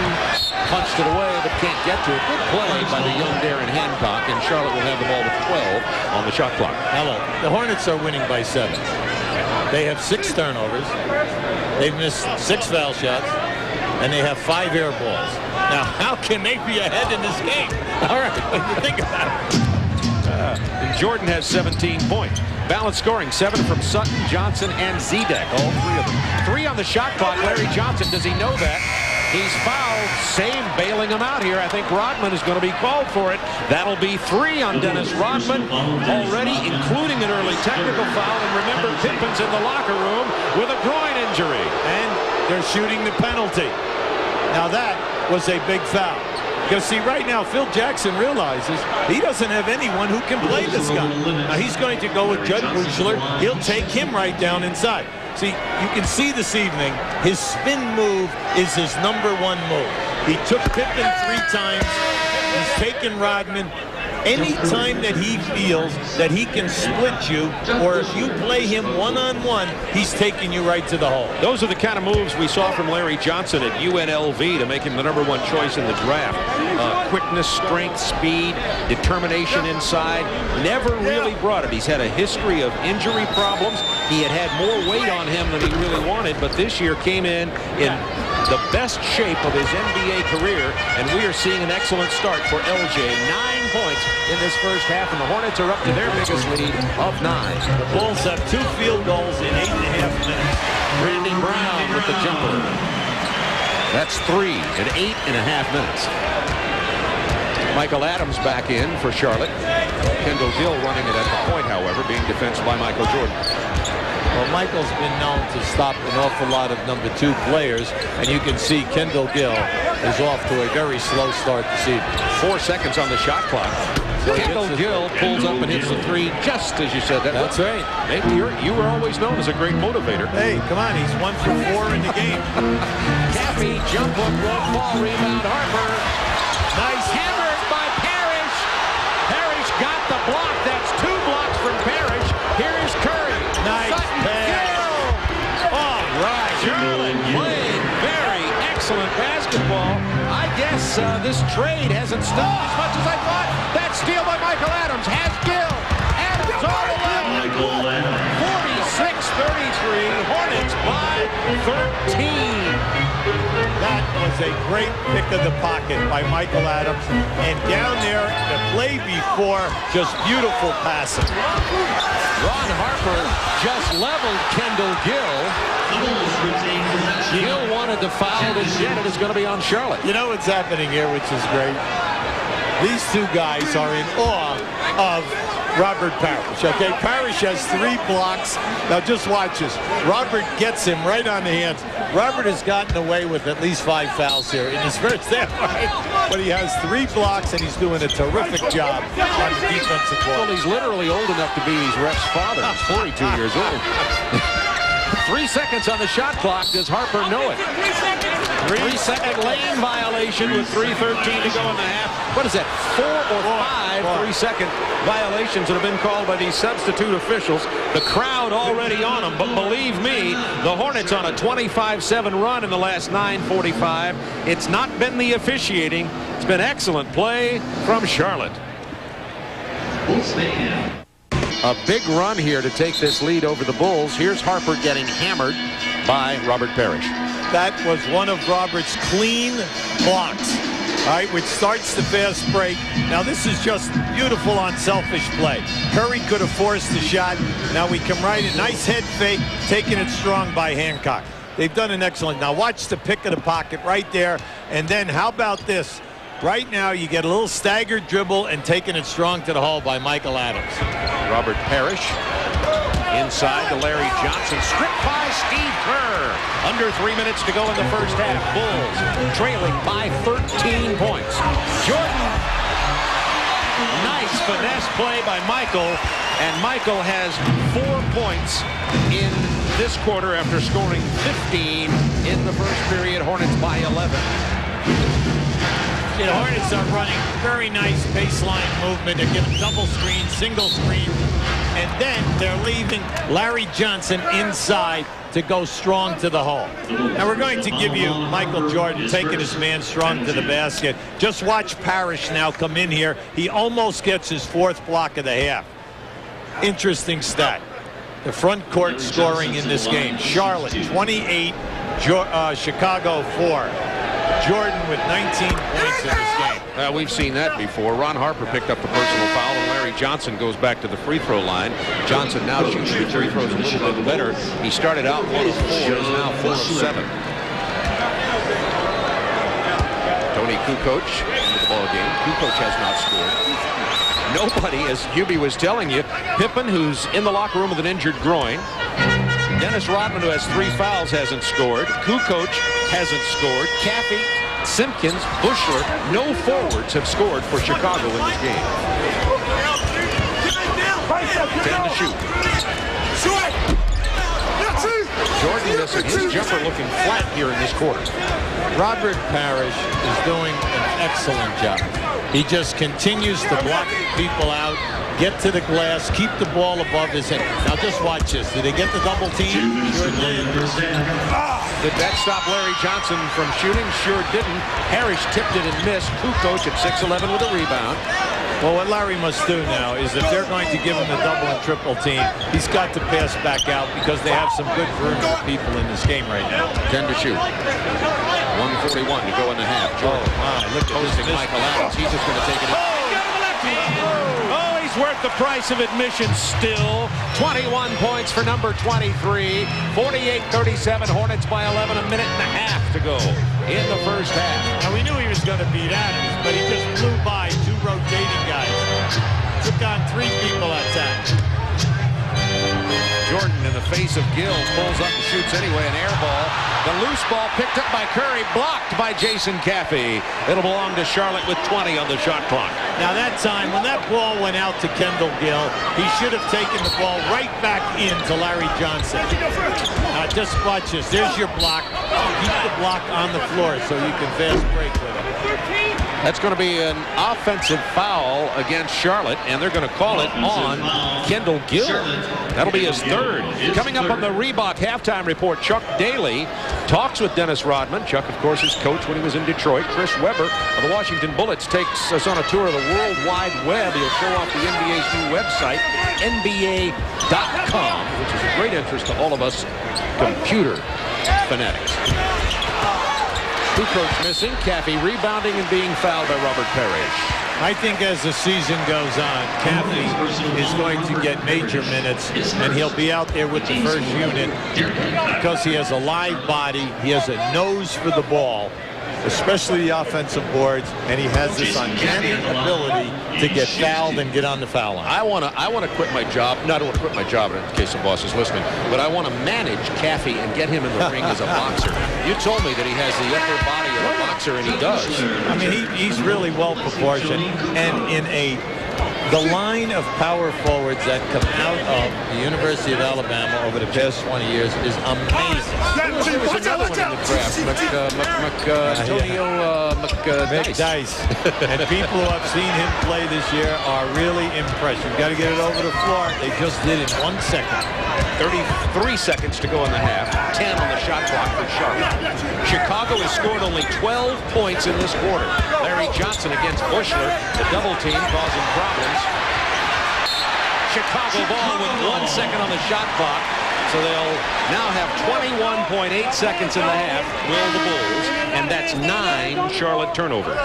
A: punched it away but can't get to it. Good play by the young Darren Hancock, and Charlotte will have the ball with 12 on the shot clock.
B: Hello. The Hornets are winning by 7. They have 6 turnovers. They've missed 6 foul shots, and they have 5 air balls. Now, how can they be ahead in this game? All right, what do you think about it?
A: And Jordan has 17 points. Balanced scoring, 7 from Sutton, Johnson, and Zedek, all 3 of them. 3 on the shot clock. Larry Johnson, does he know that? He's fouled. Same bailing him out here. I think Rodman is going to be called for it. That'll be 3 on Dennis Rodman already, including an early technical foul. And remember, Pippen's in the locker room with a groin injury.
B: And they're shooting the penalty. Now that was a big foul. Because see, right now, Phil Jackson realizes he doesn't have anyone who can play this guy. Now he's going to go with Judd Buechler. He'll take him right down inside. See, you can see this evening, his spin move is his #1 move. He took Pippen 3 times. He's taken Rodman. Any time that he feels that he can split you, or if you play him one-on-one, he's taking you right to the hole.
A: Those are the kind of moves we saw from Larry Johnson at UNLV to make him the #1 choice in the draft. Quickness, strength, speed, determination inside. Never really brought it. He's had a history of injury problems. He had more weight on him than he really wanted, but this year came in the best shape of his NBA career, and we are seeing an excellent start for LJ. 9 points in this first half, and the Hornets are up to their biggest lead of 9.
B: The Bulls have 2 field goals in 8.5 minutes.
A: Randy Brown with the jumper. That's 3 in 8.5 minutes. Michael Adams back in for Charlotte. Kendall Gill running it at the point, however, being defensed by Michael Jordan.
B: Well, Michael's been known to stop an awful lot of #2 players, and you can see Kendall Gill is off to a very slow start this evening.
A: 4 seconds on the shot clock. Kendall Gill pulls up and hits the 3, just as you said.
B: That's right.
A: Maybe you were always known as a great motivator.
B: Hey, come on, he's 1 for 4 in the game.
A: Cappy, jump hook, roll ball, rebound, Harper. Nice hammered by Parrish. Parrish got the block. That's 2 blocks from Parrish. Here is Curry.
B: Nice pass. All right.
A: Charlotte playing very excellent basketball. I guess this trade hasn't stopped as much as I thought. That steal by Michael Adams has Gill. Adams all alone. 46-33. Hornets by 13.
B: That was a great pick of the pocket by Michael Adams. And down there, the play before, just beautiful passing.
A: Ron Harper just leveled Kendall Gill. Gill wanted to foul, and yet it is going to be on Charlotte.
B: You know what's happening here, which is great? These 2 guys are in awe of Robert Parrish. Okay, Parrish has 3 blocks. Now just watch this. Robert gets him right on the hands. Robert has gotten away with at least 5 fouls here in his first half, right? But he has 3 blocks, and he's doing a terrific job on the defensive ball.
A: Well, he's literally old enough to be these refs' father. He's 42 years old. 3 seconds on the shot clock. Does Harper know it? 3-second lane violation with 3:13 to go in the half. What is that, 4 or 5 3-second violations that have been called by these substitute officials? The crowd already on them, but believe me, the Hornets on a 25-7 run in the last 9:45. It's not been the officiating. It's been excellent play from Charlotte. A big run here to take this lead over the Bulls. Here's Harper getting hammered by Robert Parrish.
B: That was one of Robert's clean blocks, all right, which starts the fast break. Now, this is just beautiful unselfish play. Curry could have forced the shot. Now we come right in. Nice head fake, taking it strong by Hancock. They've done an excellent. Now, watch the pick of the pocket right there. And then how about this? Right now, you get a little staggered dribble and taking it strong to the hole by Michael Adams.
A: Robert Parrish inside to Larry Johnson. Stripped by Steve Kerr. A Under 3 minutes to go in the first half. Bulls trailing by 13 points. Jordan, nice finesse play by Michael, and Michael has 4 points in this quarter after scoring 15 in the first period. Hornets by 11.
B: The Hornets are running very nice baseline movement. They're getting double screen, single screen, and then they're leaving Larry Johnson inside to go strong to the hole. Now we're going to give you Michael Jordan taking his man strong to the basket. Just watch Parrish now come in here. He almost gets his 4th block of the half. Interesting stat. The front court scoring in this game. Charlotte 28, Chicago 4. Jordan with 19 points in this game.
A: We've seen that before. Ron Harper picked up the personal foul, and Larry Johnson goes back to the free throw line. Johnson now shoots the free throws a little bit better. He started out 1 of 4, is now 4 of 7. Tony Kukoc into the ball game. Kukoc has not scored. Nobody, as Hubie was telling you. Pippen, who's in the locker room with an injured groin. Dennis Rodman, who has 3 fouls, hasn't scored. Kukoc hasn't scored. Caffey, Simpkins, Bushler, no forwards have scored for Chicago in this game. 10 to shoot. Jordan missing his jumper, looking flat here in this quarter.
B: Robert Parrish is doing an excellent job. He just continues to block people out, get to the glass, keep the ball above his head. Now just watch this. Did they get the double team? Sure did.
A: Did that stop Larry Johnson from shooting? Sure didn't. Parrish tipped it and missed. Kukoc at 6'11" with a rebound.
B: Well, what Larry must do now is if they're going to give him the double and triple team, he's got to pass back out because they have some good perimeter people in this game right now.
A: 10 to shoot. 1:41 to go in the half. Jordan
B: Look
A: posting Michael Adams. He's just going to take it in. Oh, he's worth the price of admission still. 21 points for number 23. 48-37. Hornets by 11. A minute and a half to go in the first half.
B: Now, we knew he was going to beat Adams, but he just flew by 2 rotating guys. Took on 3 people that time.
A: Jordan, in the face of Gill, pulls up and shoots anyway. An air ball. The loose ball picked up by Curry, blocked by Jason Caffey. It'll belong to Charlotte with 20 on the shot clock.
B: Now that time, when that ball went out to Kendall Gill, he should have taken the ball right back into Larry Johnson. Just watch this. There's your block. Keep the block on the floor so you can fast break with it.
A: That's going to be an offensive foul against Charlotte, and they're going to call it on Kendall Gill. That'll be his 3rd. Coming up on the Reebok halftime report, Chuck Daly talks with Dennis Rodman. Chuck, of course, his coach when he was in Detroit. Chris Webber of the Washington Bullets takes us on a tour of the World Wide Web. He'll show off the NBA's new website, NBA.com, which is a great interest to all of us computer fanatics. Kukoc missing. Caffey rebounding and being fouled by Robert Parrish.
B: I think as the season goes on, Caffey is going to get major minutes, and he'll be out there with the first unit because he has a live body. He has a nose for the ball, especially the offensive boards, and he has this uncanny ability to get fouled and get on the foul line.
A: I want to quit my job. No, I don't want to quit my job in case the boss is listening, but I want to manage Caffey and get him in the ring as a boxer. You told me that he has the upper body of a boxer, and he does.
B: I mean, he's really well proportioned, and in the line of power forwards that come out of the University of Alabama over the past 20 years is amazing.
A: There was another one in the draft,
B: McDice. And people who have seen him play this year are really impressed. You've got to get it over the floor. They just did it in 1 second.
A: 33 seconds to go in the half. 10 on the shot clock for Charlotte. Chicago has scored only 12 points in this quarter. Larry Johnson against Bushler. The double team causing problems. Chicago ball with 1 second on the shot clock. So they'll now have 21.8 seconds in the half, will the Bulls, and that's 9 Charlotte turnovers.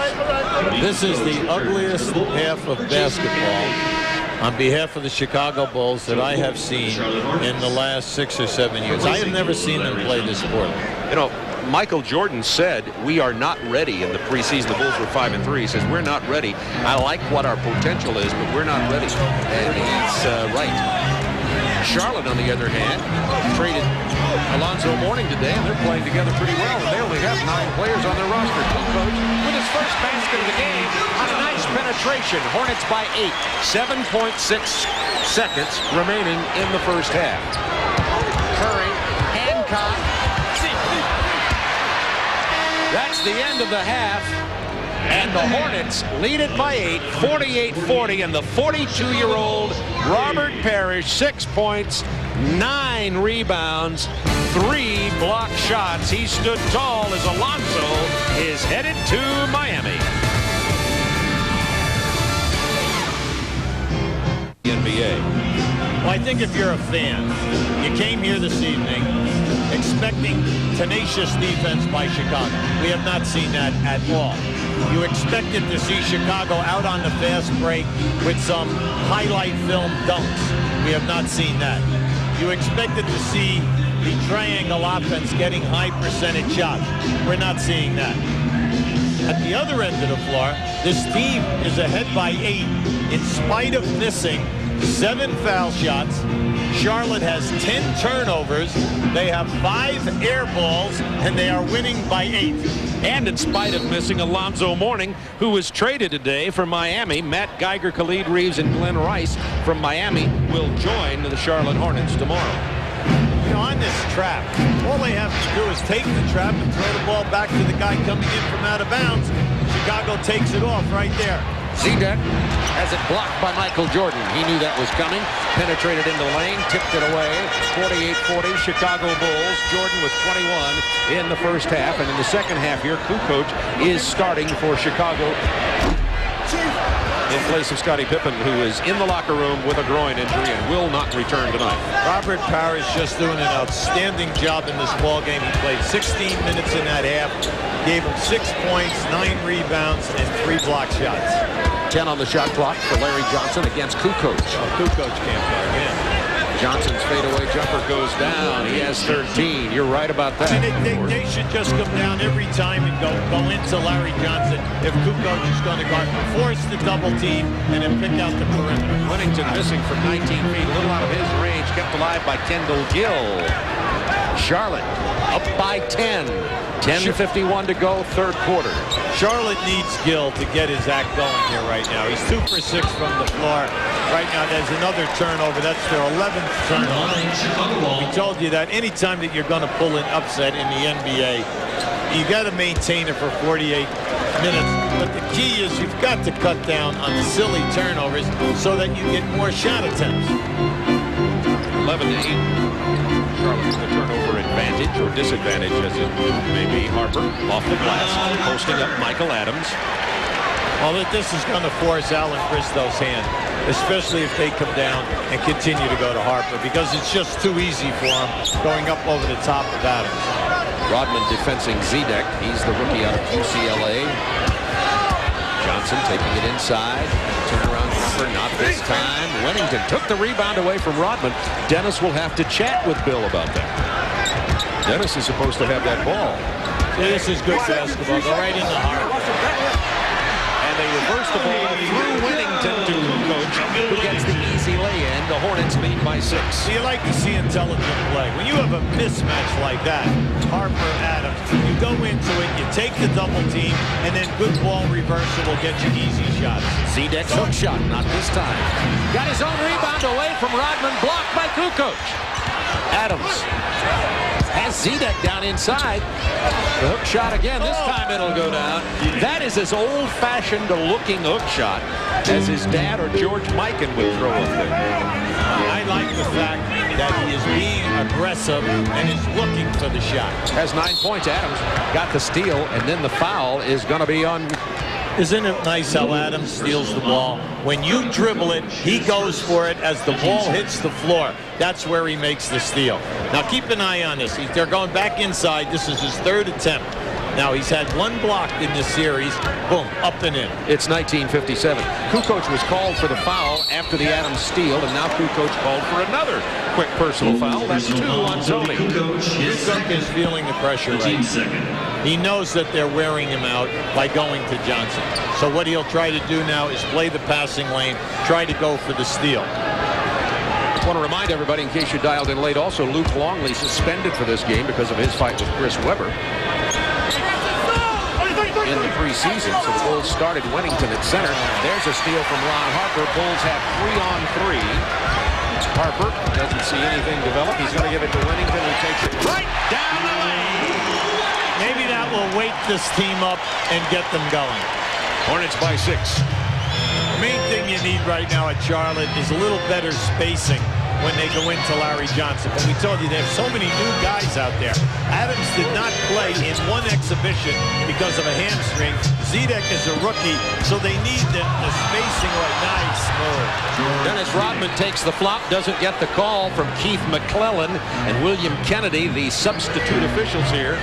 B: This is the ugliest half of basketball on behalf of the Chicago Bulls that I have seen in the last 6 or 7 years. I have never seen them play this poorly.
A: You know, Michael Jordan said we are not ready in the preseason. The Bulls were 5-3. He says we're not ready. I like what our potential is, but we're not ready. And he's right. Charlotte, on the other hand, traded Alonzo Mourning today, and they're playing together pretty well. And they only have 9 players on their roster. Kukoc with his first basket of the game on a nice penetration. Hornets by 8. 7.6 seconds remaining in the first half. Curry, Hancock. That's the end of the half. And the Hornets lead it by 8, 48-40, and the 42-year-old Robert Parrish, 6 points, 9 rebounds, 3 block shots. He stood tall as Alonzo is headed to Miami. NBA.
B: Well, I think if you're a fan, you came here this evening expecting tenacious defense by Chicago. We have not seen that at all. You expected to see Chicago out on the fast break with some highlight film dunks. We have not seen that. You expected to see the triangle offense getting high percentage shots. We're not seeing that. At the other end of the floor, this team is ahead by 8 in spite of missing 7 foul shots. Charlotte has 10 turnovers. They have 5 air balls, and they are winning by 8.
A: And in spite of missing Alonzo Mourning, who was traded today from Miami, Matt Geiger, Khalid Reeves, and Glenn Rice from Miami will join the Charlotte Hornets tomorrow.
B: You know, on this trap, all they have to do is take the trap and throw the ball back to the guy coming in from out of bounds. Chicago takes it off right there.
A: Zedek has it blocked by Michael Jordan. He knew that was coming. Penetrated into the lane, tipped it away. 48-40, Chicago Bulls. Jordan with 21 in the first half. And in the second half here, Kukoc is starting for Chicago in place of Scottie Pippen, who is in the locker room with a groin injury and will not return tonight.
B: Robert Parrish just doing an outstanding job in this ball game. He played 16 minutes in that half. Gave him 6 points, 9 rebounds, and 3 block shots.
A: 10 on the shot clock for Larry Johnson against Kukoc.
B: Kukoc can't play again.
A: Johnson's fadeaway jumper goes down. He has 13. You're right about that.
B: I mean, they should just come down every time and go into Larry Johnson if Kukoc is going to guard. Force the double team and then pick out the perimeter.
A: Winnington missing from 19 feet, a little out of his range, kept alive by Kendall Gill. Charlotte up by 10. 10:51 to go, third quarter.
B: Charlotte needs Gill to get his act going here right now. He's 2 for 6 from the floor. Right now, there's another turnover. That's their 11th turnover. We told you that anytime that you're going to pull an upset in the NBA, you got to maintain it for 48 minutes. But the key is you've got to cut down on the silly turnovers so that you get more shot attempts.
A: 11-8. Charlotte with the turnover advantage or disadvantage as it may be. Harper off the glass, posting up Michael Adams.
B: Well, this is going to force Alan Bristows' hand, especially if they come down and continue to go to Harper, because it's just too easy for him going up over the top of Adams.
A: Rodman defensing Zedek. He's the rookie out of UCLA. Johnson taking it inside. Turnaround jumper, not this time. Winnington took the rebound away from Rodman. Dennis will have to chat with Bill about that. Dennis is supposed to have that ball.
B: See, this is good basketball. Go right in the heart.
A: And they reverse the ball through Winnington to Kukoc, who gets the easy lay-in. The Hornets lead by 6.
B: So you like to see intelligent play. When you have a mismatch like that, Harper, Adams, you go into it, you take the double team, and then good ball reversal will get you easy shots.
A: Zedek's hook shot, not this time. Got his own rebound away from Rodman, blocked by Kukoc. Adams has Zedek down inside. The hook shot again. This time it'll go down. That is as old-fashioned a looking hook shot as his dad or George Mikan would throw up there.
B: I like the fact that he is being aggressive and is looking for the shot.
A: Has 9 points. Adams got the steal, and then the foul is going to be on.
B: Isn't it nice how Adams steals the ball? When you dribble it, he goes for it as the ball hits the floor. That's where he makes the steal. Now keep an eye on this. They're going back inside. This is his 3rd attempt. Now he's had 1 blocked in this series. Boom, up and in.
A: It's 1957. Kukoc was called for the foul after the Adams steal, and now Kukoc called for another quick personal foul. That's 2 on Tony.
B: Kukoc is feeling the pressure right now. He knows that they're wearing him out by going to Johnson. So what he'll try to do now is play the passing lane, try to go for the steal.
A: I want to remind everybody, in case you dialed in late, also Luke Longley suspended for this game because of his fight with Chris Webber in the preseason. So the Bulls started Wennington at center. There's a steal from Ron Harper. Bulls have 3-on-3. Harper doesn't see anything develop. He's going to give it to Wennington, who takes it right down the lane.
B: Maybe that will wake this team up and get them going.
A: Hornets by 6.
B: The main thing you need right now at Charlotte is a little better spacing when they go into Larry Johnson. But we told you they have so many new guys out there. Adams did not play in one exhibition because of a hamstring. Zedek is a rookie, so they need the spacing like nice move.
A: Dennis Rodman takes the flop, doesn't get the call from Keith McClellan and William Kennedy, the substitute officials here.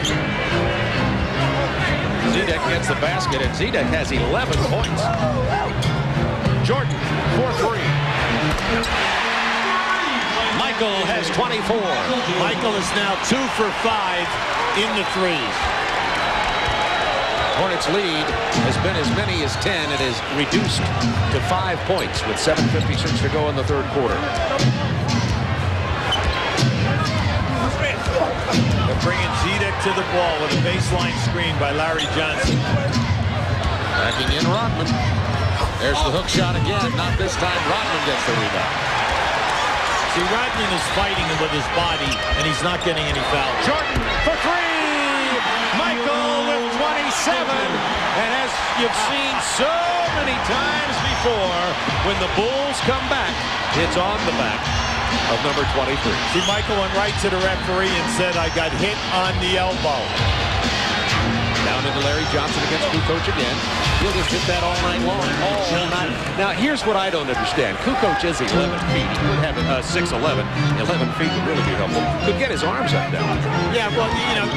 A: Zedek gets the basket, and Zedek has 11 points. Jordan, 4-3. Michael has 24.
B: Michael is now 2 for 5 in the threes.
A: Hornets lead has been as many as 10. It is reduced to 5 points with 7:56 to go in the third quarter.
B: They're bringing Zedek to the ball with a baseline screen by Larry Johnson.
A: Backing in Rodman. There's the hook shot again. Not this time. Rodman gets the rebound.
B: See, Rodman is fighting with his body, and he's not getting any fouls.
A: Jordan for 3. Michael with 27. And as you've seen so many times before, when the Bulls come back, it's on the back of number 23.
B: See, Michael went right to the referee and said, I got hit on the elbow.
A: Down into Larry Johnson against Kukoc again. He'll just hit that all night long. All night. Now, here's what I don't understand. Kukoc is 11 feet. He would have 6'11". 11 feet would really be helpful. Could get his arms up down.
B: Yeah, well, you know,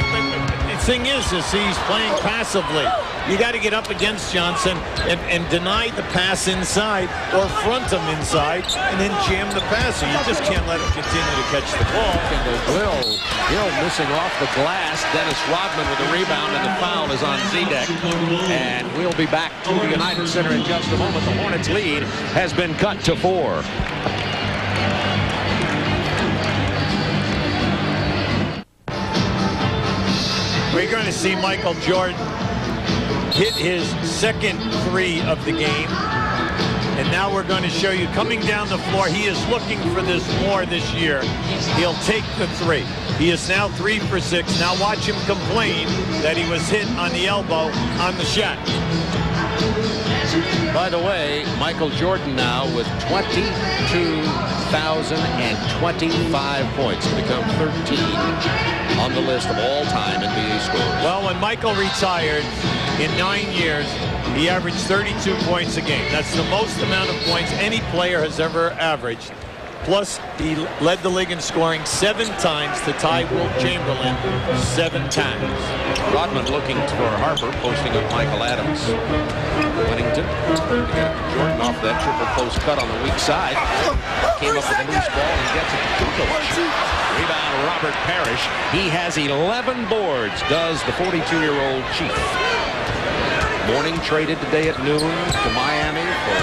B: the thing is he's playing passively. You got to get up against Johnson and deny the pass inside or front him inside and then jam the passer. You just can't let him continue to catch the ball.
A: Hill missing off the glass. Dennis Rodman with the rebound, and the foul is on Zedek. And we'll be back to the United Center in just a moment. The Hornets lead has been cut to 4.
B: We're going to see Michael Jordan hit his second 3 of the game. And now we're going to show you coming down the floor. He is looking for this more this year. He'll take the 3. He is now 3 for 6. Now watch him complain that he was hit on the elbow on the shot.
A: By the way, Michael Jordan now with 22,025 points to become 13 on the list of all-time NBA scorers.
B: Well, when Michael retired in 9 years, he averaged 32 points a game. That's the most amount of points any player has ever averaged. Plus, he led the league in scoring 7 times to tie Wilt Chamberlain 7 times.
A: Rodman looking for Harper, posting up Michael Adams. Wennington, Jordan off that triple post cut on the weak side. Came up with a loose ball and gets it to Kukoc. Rebound, Robert Parrish. He has 11 boards, does the 42-year-old Chief. Morning traded today at noon to Miami for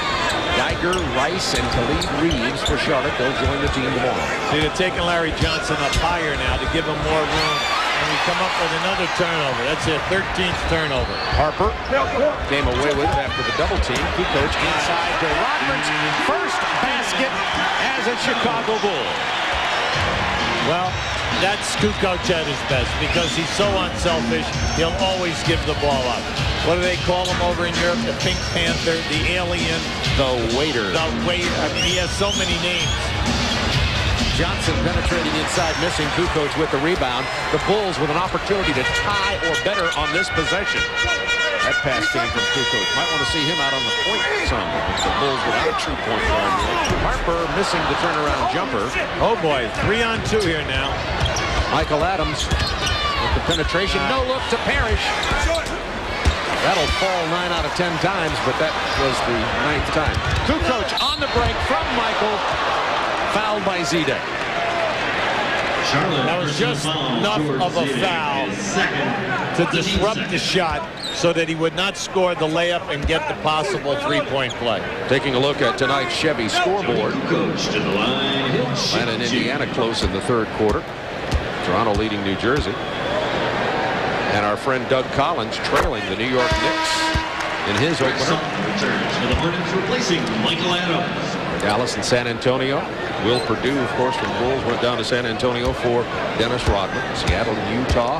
A: Geiger, Rice, and Khalid Reeves for Charlotte. They'll join the team tomorrow.
B: See, they're taking Larry Johnson up higher now to give him more room. And we come up with another turnover. That's their 13th turnover.
A: Harper came away with it after the double team. Kukoc inside to Rodman's first basket as a Chicago Bull.
B: Well, that's Kukoc at his best because he's so unselfish. He'll always give the ball up. What do they call him over in Europe? The Pink Panther, the Alien,
A: the Waiter.
B: The Waiter. I mean, he has so many names.
A: Johnson penetrating inside, missing. Kukoc with the rebound. The Bulls with an opportunity to tie or better on this possession. That pass came from Kukoc. Might want to see him out on the point some. The Bulls without a true point guard. Harper missing the turnaround jumper.
B: Oh boy, 3-on-2 here now.
A: Michael Adams with the penetration. No look to Parrish. That'll fall 9 out of 10 times, but that was the 9th time. Kukoc on the break from Michael. Fouled by Zedek.
B: That was just enough of a foul to disrupt the shot so that he would not score the layup and get the possible three-point play.
A: Taking a look at tonight's Chevy scoreboard.
D: Coach to the line.
A: Atlanta and Indiana close in the third quarter. Toronto leading New Jersey. And our friend Doug Collins trailing the New York Knicks in his opener.
D: Returns for the Hornets, replacing Michael Adams.
A: Dallas and San Antonio. Will Purdue, of course, from Bulls went down to San Antonio for Dennis Rodman. Seattle and Utah.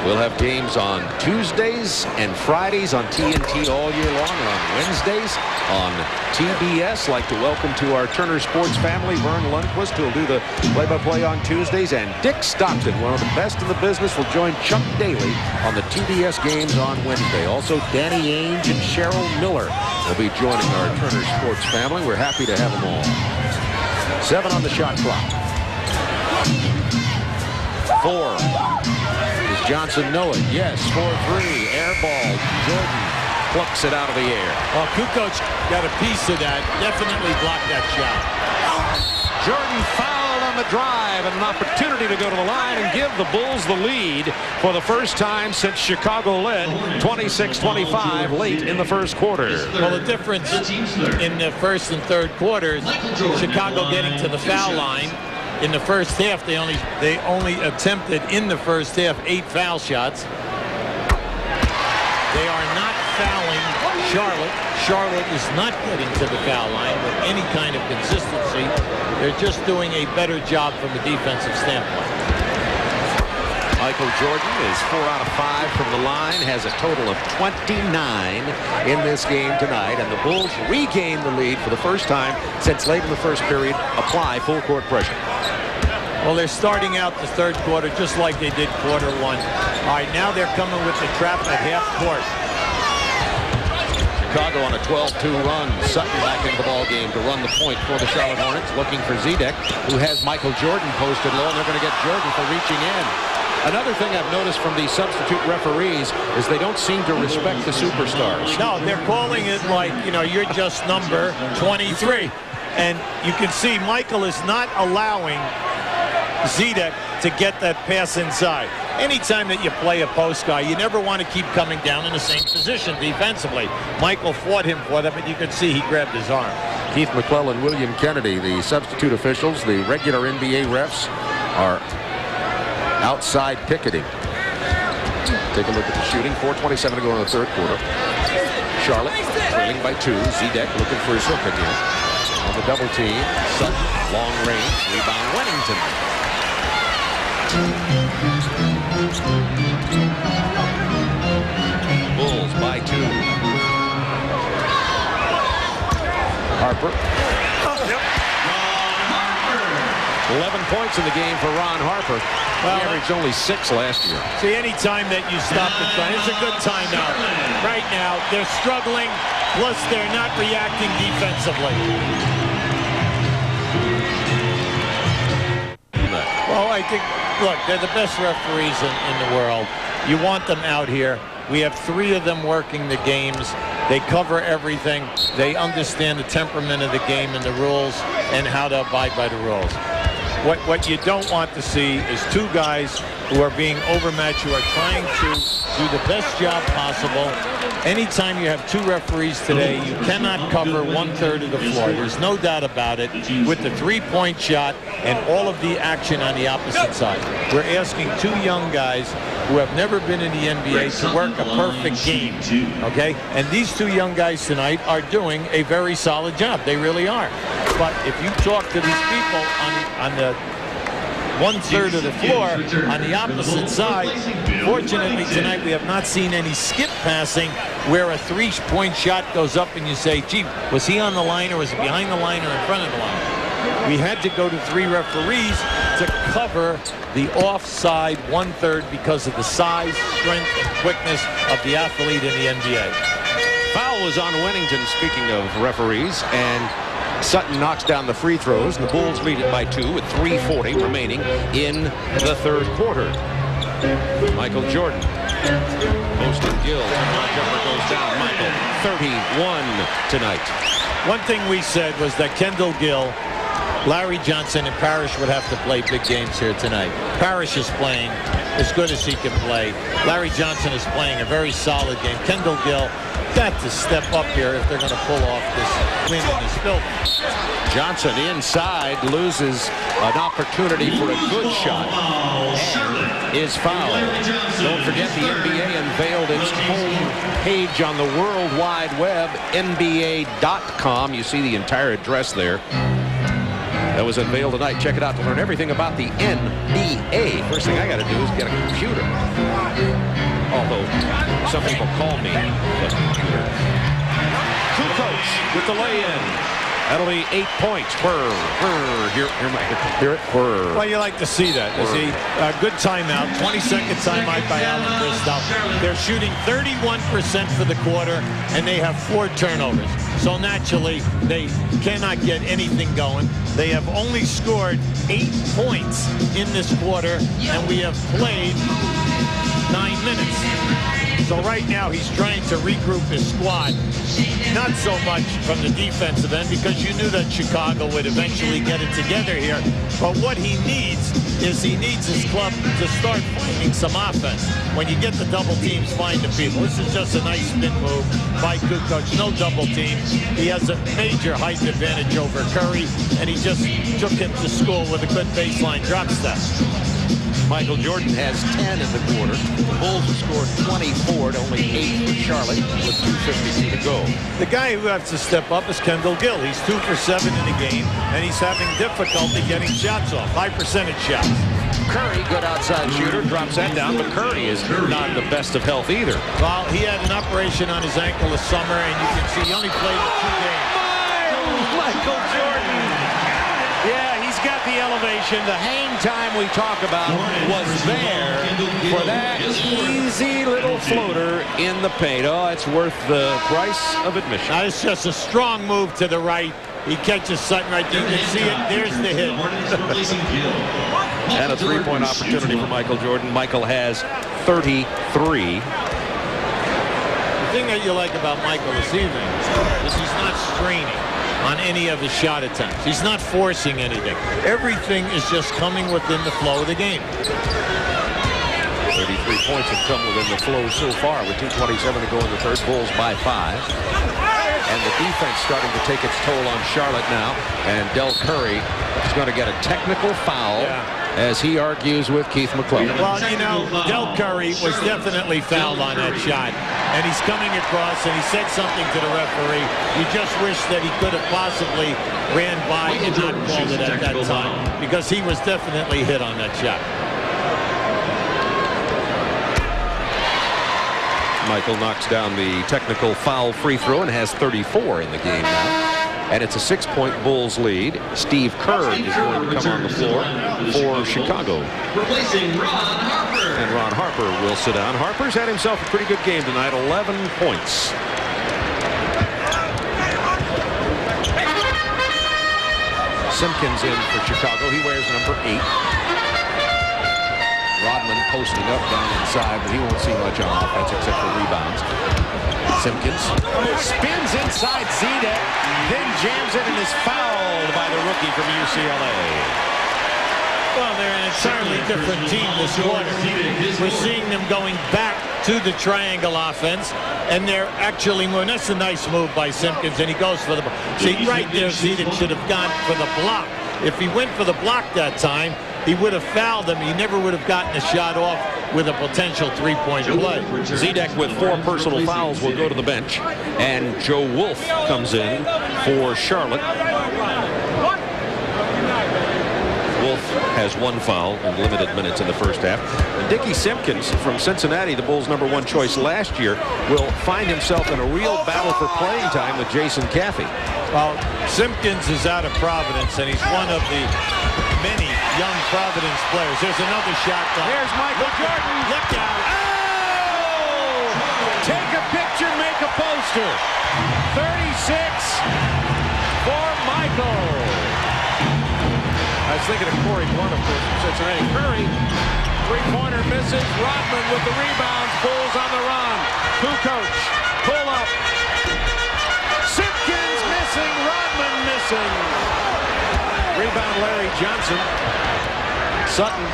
A: We'll have games on Tuesdays and Fridays on TNT all year long, and on Wednesdays on TBS. Like to welcome to our Turner Sports family Vern Lundquist, who will do the play-by-play on Tuesdays, and Dick Stockton, one of the best in the business, will join Chuck Daly on the TBS games on Wednesday. Also, Danny Ainge and Cheryl Miller will be joining our Turner Sports family. We're happy to have them all. 7 on the shot clock. 4. Johnson know it. Yes, 4-3. Air ball. Jordan plucks it out of the air.
B: Well, Kukoc got a piece of that. Definitely blocked that shot.
A: Jordan fouled on the drive, and an opportunity to go to the line and give the Bulls the lead for the first time since Chicago led 26-25 late in the first quarter.
B: Well, the difference in the first and third quarters, Chicago getting to the foul line. In the first half, they only attempted in the first half 8 foul shots. They are not fouling Charlotte. Charlotte is not getting to the foul line with any kind of consistency. They're just doing a better job from a defensive standpoint.
A: Michael Jordan is 4 out of 5 from the line, has a total of 29 in this game tonight, and the Bulls regain the lead for the first time since late in the first period. Apply full court pressure.
B: Well, they're starting out the third quarter just like they did quarter one. All right, now they're coming with the trap at half court.
A: Chicago on a 12-2 run. Sutton back into the ball game to run the point for the Charlotte Hornets, looking for Zedek, who has Michael Jordan posted low, and they're going to get Jordan for reaching in. Another thing I've noticed from these substitute referees is they don't seem to respect the superstars.
B: No, they're calling it like, you know, you're just number 23. And you can see Michael is not allowing Zedek to get that pass inside. Anytime that you play a post guy, you never want to keep coming down in the same position defensively. Michael fought him for that, but you could see he grabbed his arm.
A: Keith McClellan, William Kennedy, the substitute officials, the regular NBA refs are outside picketing. Take a look at the shooting. 4:27 to go in the third quarter. Charlotte trailing by 2. Zedek looking for his hook again. On the double team. Sutton, long range. Rebound, Wennington. Bulls by 2. Harper. 11 points in the game for Ron Harper. He averaged only 6 last year.
B: See, any time that you stop the try, it's a good timeout. Right now, they're struggling, plus they're not reacting defensively. Well, I think, look, they're the best referees in the world. You want them out here. We have 3 of them working the games. They cover everything. They understand the temperament of the game and the rules and how to abide by the rules. What you don't want to see is 2 guys who are being overmatched, who are trying to do the best job possible. Anytime you have 2 referees today, you cannot cover 1/3 of the floor. There's no doubt about it. With the 3-point shot and all of the action on the opposite side, we're asking 2 young guys who have never been in the NBA to work a perfect game. Okay, and these 2 young guys tonight are doing a very solid job. They really are. But if you talk to these people on the 1/3 of the floor on the opposite side, fortunately tonight we have not seen any skip passing where a 3-point shot goes up and you say, gee, was he on the line, or was he behind the line, or in front of the line? We had to go to 3 referees to cover the offside 1/3 because of the size, strength, and quickness of the athlete in the NBA.
A: Foul was on Wennington, speaking of referees, and Sutton knocks down the free throws, and the Bulls lead it by 2 with 3:40 remaining in the third quarter. Michael Jordan. Posting Gill. Non-jumper goes down. Michael, 31 tonight.
B: One thing we said was that Kendall Gill Larry Johnson and Parrish would have to play big games here tonight. Parrish is playing as good as he can play. Larry Johnson is playing a very solid game. Kendall Gill got to step up here if they're going to pull off this win in this building.
A: Johnson inside loses an opportunity for a good shot and is fouled. Don't forget the NBA unveiled its home page on the World Wide Web, NBA.com. You see the entire address there. That was unveiled tonight. Check it out to learn everything about the NBA. First thing I got to do is get a computer. Although some people call me the computer. Kukoc with the lay-in. That'll be 8 points. Hear it?
B: Well, you like to see that. You see, good timeout. 20-second timeout by Alan Bristow. They're shooting 31% for the quarter, and they have 4 turnovers. So naturally, they cannot get anything going. They have only scored 8 points in this quarter, and we have played 9 minutes. So right now he's trying to regroup his squad, not so much from the defensive end because you knew that Chicago would eventually get it together here. But what he needs is he needs his club to start finding some offense. When you get the double teams, find the people. This is just a nice spin move by Kukoc. No double team. He has a major height advantage over Curry, and he just took him to school with a good baseline drop step.
A: Michael Jordan has 10 in the quarter. The Bulls have scored 24 to only 8 for Charlotte with 2:52 to go.
B: The guy who has to step up is Kendall Gill. He's 2 for 7 in the game, and he's having difficulty getting shots off. High percentage shots.
A: Curry, good outside shooter, drops that down, but Curry is not in the best of health either.
B: Well, he had an operation on his ankle this summer, and you can see he only played 2 games.
A: Michael Jordan. Yeah, he's got the elevation. The hang time we talk about was there for that easy little floater in the paint. Oh, it's worth the price of admission.
B: Now, it's just a strong move to the right. He catches Sutton right there. You can see it. There's the hit.
A: And a three-point opportunity for Michael Jordan. Michael has 33.
B: The thing that you like about Michael this evening is he's not straining on any of his shot attempts. He's not forcing anything. Everything is just coming within the flow of the game.
A: 33 points have come within the flow so far with 2:27 to go in the third. Bulls by 5. And the defense starting to take its toll on Charlotte now. And Del Curry is going to get a technical foul as he argues with Keith McClellan.
B: Well, you know, Del Curry was definitely fouled on that shot. And he's coming across, and he said something to the referee. You just wish that he could have possibly ran by and not called it at that time, because he was definitely hit on that shot.
A: Michael knocks down the technical foul free throw and has 34 in the game now. And it's a 6-point Bulls lead. Steve Kerr is going to come on the floor for Chicago.
D: Replacing Ron Harper.
A: And Ron Harper will sit down. Harper's had himself a pretty good game tonight, 11 points. Simpkins in for Chicago. He wears number 8. Rodman posting up down inside, but he won't see much on offense except for rebounds. Simpkins spins inside Zidek, then jams it and is fouled by the rookie from UCLA.
B: Well, they're an entirely different team this quarter. We're seeing them going back to the triangle offense, and they're actually moving. That's a nice move by Simpkins, and he goes for the ball. See, right there, Zidek should have gone for the block. If he went for the block that time, he would have fouled him. He never would have gotten a shot off with a potential three-point play.
A: Zidek with 4 personal fouls will go to the bench, and Joe Wolf comes in for Charlotte. Wolf has 1 foul in limited minutes in the first half. And Dickie Simpkins from Cincinnati, the Bulls' #1 choice last year, will find himself in a real battle for playing time with Jason Caffey.
B: Well, Simpkins is out of Providence, and he's one of the many young Providence players. There's another shot.
A: Here's Michael Jordan.
B: Look out.
A: Oh! Take a picture, make a poster. 36 for Michael. I was thinking of Corey Blunt, of course, from Cincinnati. Curry, three-pointer misses. Rodman with the rebounds. Bulls on the run. Kukoc, pull up. Simpkins missing. Rodman missing. rebound, Larry Johnson. Sutton.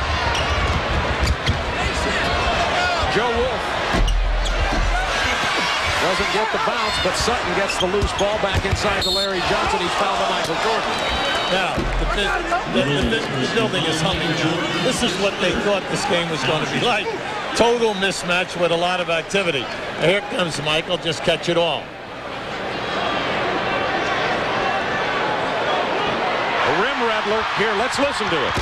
A: Joe Wolf. Doesn't get the bounce, but Sutton gets the loose ball back inside to Larry Johnson. He's fouled by Michael Jordan.
B: Now, the building is humming. This is what they thought this game was going to be like. Total mismatch with a lot of activity. Here comes Michael. Just catch it all.
A: A rim rattler. Here, let's listen to it.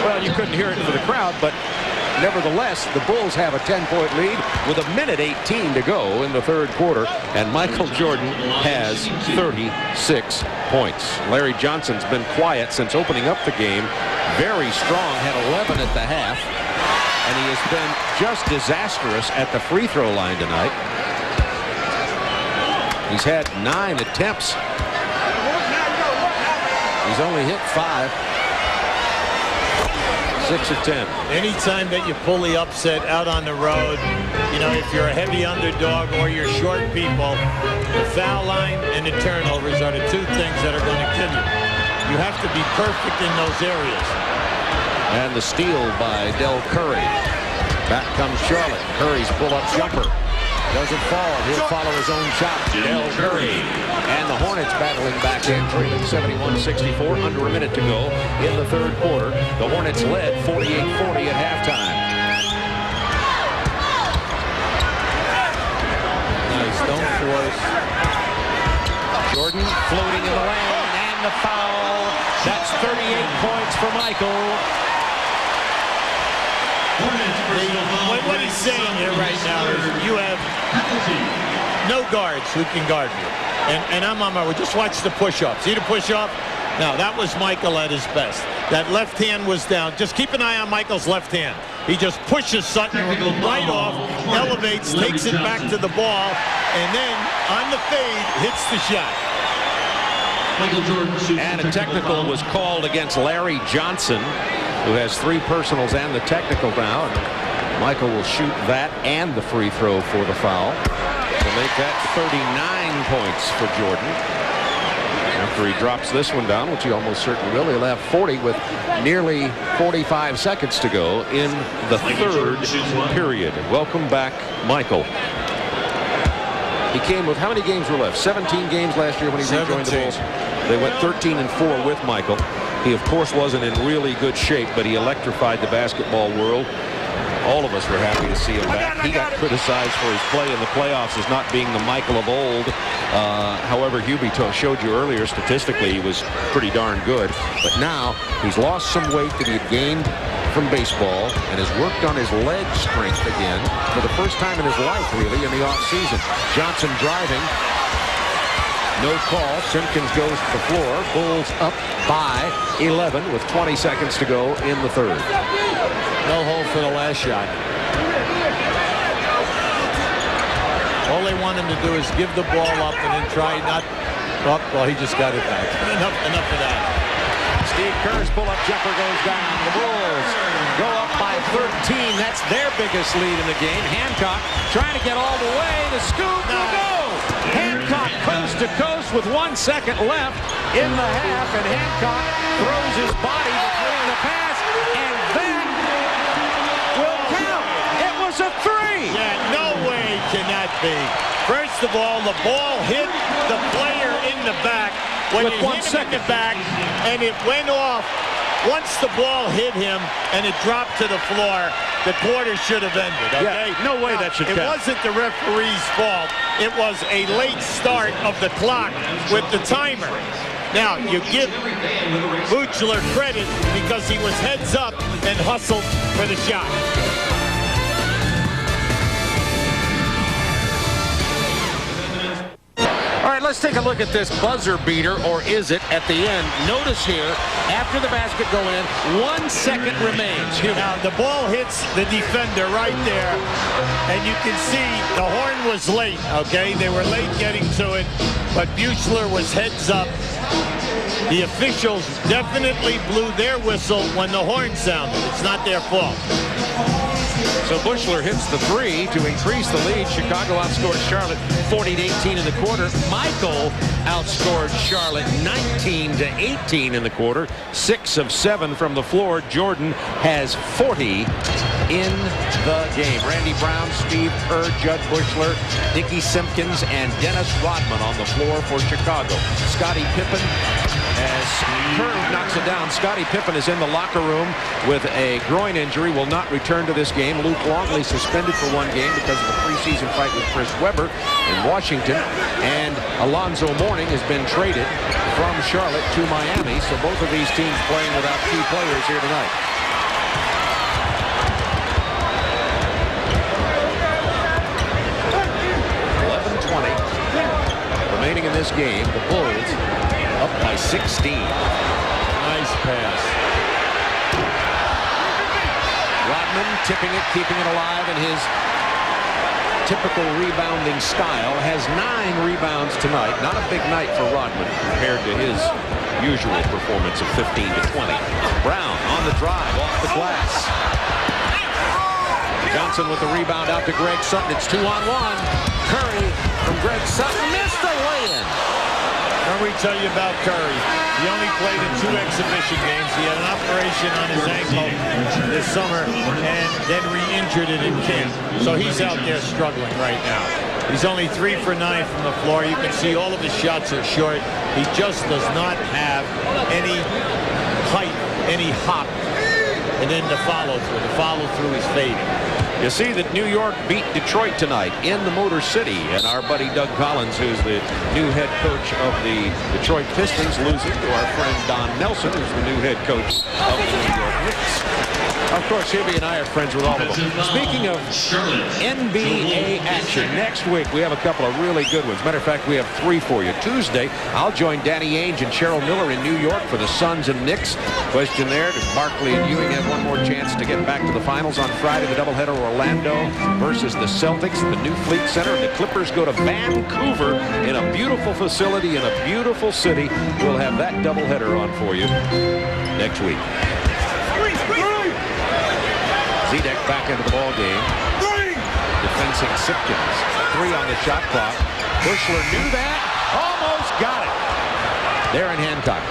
A: Well, you couldn't hear it for the crowd, but nevertheless, the Bulls have a 10-point lead with 1:18 to go in the third quarter, and Michael Jordan has 36 points. Larry Johnson's been quiet since opening up the game. Very strong, had 11 at the half, and he has been just disastrous at the free throw line tonight. He's had 9 attempts. He's only hit 5. 6 of 10.
B: Anytime that you pull the upset out on the road, you know, if you're a heavy underdog or you're short people, the foul line and the turnovers are the two things that are going to kill you. You have to be perfect in those areas.
A: And the steal by Del Curry. Back comes Charlotte. Curry's pull-up jumper doesn't fall. He'll follow his own shot. Del Curry. And the Hornets battling back in, trailing 71-64, under a minute to go in the third quarter. The Hornets led 48-40 at halftime.
B: Nice, don't force.
A: Jordan floating in the lane, and the foul. That's 38 points for Michael.
B: What he's saying here right now is you have no guards who can guard you. And I'm on my way. Just watch the push-up. See the push-up? Now, that was Michael at his best. That left hand was down. Just keep an eye on Michael's left hand. He just pushes Sutton right off, elevates, takes it back to the ball, and then on the fade, hits the shot.
A: And a technical was called against Larry Johnson, who has 3 personals and the technical now. And Michael will shoot that and the free throw for the foul to make that 39 points for Jordan. After he drops this one down, which he almost certainly will, he'll have 40 with nearly 45 seconds to go in the third period. Welcome back, Michael. He came with, how many games were left? 17 games last year when he rejoined the Bulls. They went 13-4 with Michael. He, of course, wasn't in really good shape, but he electrified the basketball world. All of us were happy to see him back. He got criticized for his play in the playoffs as not being the Michael of old. However, Hubie showed you earlier, statistically, he was pretty darn good. But now he's lost some weight that he had gained from baseball and has worked on his leg strength again for the first time in his life, really, in the offseason. Johnson driving. No call. Simpkins goes to the floor. Bulls up by 11 with 20 seconds to go in the third.
B: No hole for the last shot. All they want him to do is give the ball up and then try not up. Well, he just got it back. Enough of that.
A: Steve Kerr's pull-up jumper goes down. The Bulls go up by 13. That's their biggest lead in the game. Hancock trying to get all the way. The scoop will go. Hancock coast to coast with 1 second left in the half, and Hancock throws his body between the pass, and that will count. It was a 3.
B: Yeah, no way can that be. First of all, the ball hit the player in the back when
A: with
B: it hit him in the back, and it went off. Once the ball hit him and it dropped to the floor, the quarter should have ended, okay?
A: Yeah, no way that should
B: count. It
A: count.
B: wasn't the referee's fault. It was a late start of the clock with the timer. Now, you give Buchler credit because he was heads up and hustled for the shot.
A: All right, let's take a look at this buzzer beater, or is it, at the end. Notice here, after the basket go in, 1 second remains.
B: Now, the ball hits the defender right there, and you can see the horn was late, okay? They were late getting to it, but Buchler was heads up. The officials definitely blew their whistle when the horn sounded. It's not their fault.
A: So Buechler hits the three to increase the lead. Chicago outscored Charlotte 40-18 in the quarter. Michael outscored Charlotte 19-18 in the quarter. 6 of 7 from the floor. Jordan has 40 in the game. Randy Brown, Steve Kerr, Judd Buechler, Dickie Simpkins, and Dennis Rodman on the floor for Chicago. Scottie Pippen, as Kerr knocks it down. Scottie Pippen is in the locker room with a groin injury, will not return to this game. Luke Longley suspended for 1 game because of a preseason fight with Chris Webber in Washington. And Alonzo Mourning has been traded from Charlotte to Miami. So both of these teams playing without key players here tonight. Remaining in this game, the Bulls up by 16.
B: Nice pass.
A: Rodman tipping it, keeping it alive in his typical rebounding style. Has 9 rebounds tonight. Not a big night for Rodman compared to his usual performance of 15 to 20. Brown on the drive, off the glass. Johnson with the rebound out to Greg Sutton. It's 2-on-1. Curry from Greg Sutton missed the lay-in.
B: Let me tell you about Curry. He only played in 2 exhibition games. He had an operation on his ankle this summer and then re-injured it in camp. So he's out there struggling right now. He's only 3 for 9 from the floor. You can see all of his shots are short. He just does not have any height, any hop. And then the follow-through. The follow-through is fading.
A: You see that New York beat Detroit tonight in the Motor City, and our buddy Doug Collins, who's the new head coach of the Detroit Pistons, losing to our friend Don Nelson, who's the new head coach of the New York Knicks. Of course, Hibby and I are friends with all of them. Speaking of NBA action, next week we have a couple of really good ones. Matter of fact, we have 3 for you. Tuesday, I'll join Danny Ainge and Cheryl Miller in New York for the Suns and Knicks. Question there, does Barkley and Ewing have one more chance to get back to the finals on Friday? The doubleheader, Orlando versus the Celtics, the new Fleet Center, and the Clippers go to Vancouver in a beautiful facility in a beautiful city. We'll have that doubleheader on for you next week. Zedek back into the ball game. Defensing Simpkins. 3 on the shot clock. Buechler knew that. Almost got it. Darren Hancock.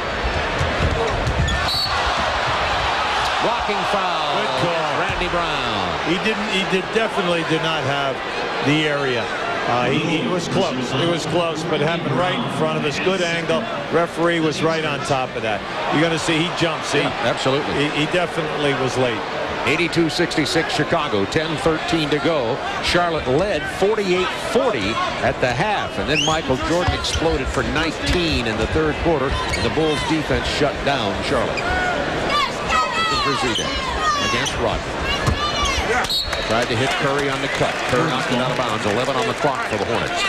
A: Blocking foul.
B: Good call.
A: Randy Brown.
B: He definitely did not have the area. He was close. It was close, but it happened right in front of us. Good angle. Referee was right on top of that. You're going to see he jumped. See,
A: yeah, absolutely.
B: He definitely was late.
A: 82-66 Chicago, 10-13 to go. Charlotte led 48-40 at the half, and then Michael Jordan exploded for 19 in the 3rd quarter, and the Bulls defense shut down Charlotte. For Zedek against Rodman. Tried to hit Curry on the cut. Curry knocked it out of bounds. 11 on the clock for the Hornets.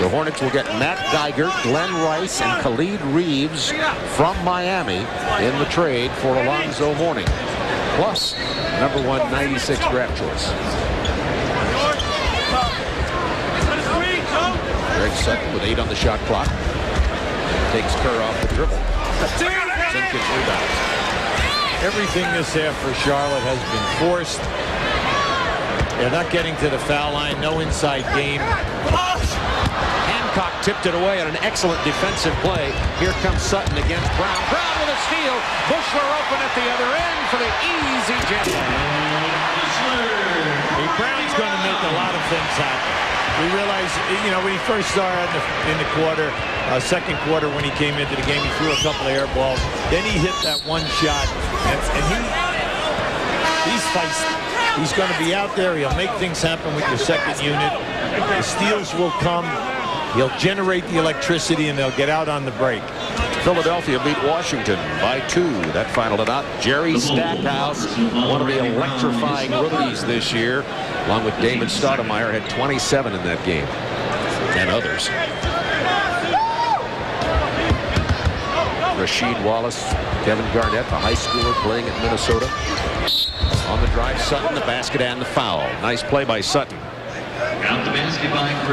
A: The Hornets will get Matt Geiger, Glenn Rice, and Khalid Reeves from Miami in the trade for Alonzo Mourning. Plus, number 196 draft choice. Greg Sutton with 8 on the shot clock. Takes Kerr off the dribble. Simpkins rebounds.
B: Everything this half for Charlotte has been forced. They're not getting to the foul line. No inside game.
A: Hancock tipped it away on an excellent defensive play. Here comes Sutton against Brown. Brown with a steal. Buechler open at the other end for the easy jam.
B: Brown's going to make a lot of things happen. We realized, you know, when he first started in the quarter, 2nd quarter when he came into the game, he threw a couple of air balls. Then he hit that one shot, and he's feisty. He's going to be out there. He'll make things happen with your 2nd unit. The steals will come. He'll generate the electricity, and they'll get out on the break.
A: Philadelphia beat Washington by 2. That final tonight. Jerry Stackhouse, one of the electrifying rookies this year, along with Damon Stoudemire, had 27 in that game, and others. Rasheed Wallace, Kevin Garnett, the high schooler playing at Minnesota. On the drive, Sutton, the basket and the foul. Nice play by Sutton.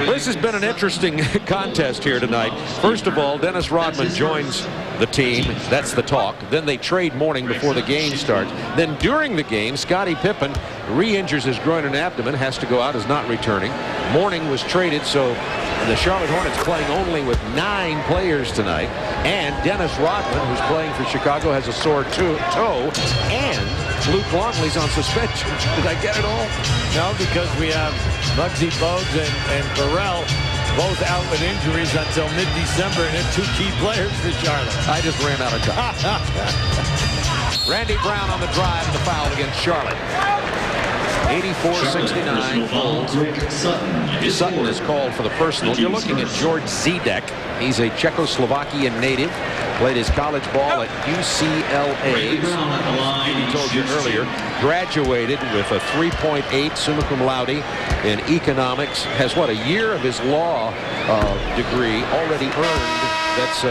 A: This has been an interesting contest here tonight. First of all, Dennis Rodman joins the team. That's the talk. Then they trade Mourning before the game starts. Then during the game, Scottie Pippen re-injures his groin and abdomen, has to go out, is not returning. Mourning was traded, so the Charlotte Hornets playing only with 9 players tonight. And Dennis Rodman, who's playing for Chicago, has a sore toe. And Luke Longley's on suspension. Did I get it all?
B: No, because we have Muggsy Bogues and Burrell both out with injuries until mid-December, and they're 2 key players for Charlotte.
A: I just ran out of time. Randy Brown on the drive and the foul against Charlotte. 84-69 holds. Sutton is called for the personal. You're looking at George Zidek. He's a Czechoslovakian native. Played his college ball at UCLA. He told you earlier. Graduated with a 3.8 summa cum laude in economics. Has what, a year of his law degree already earned. That's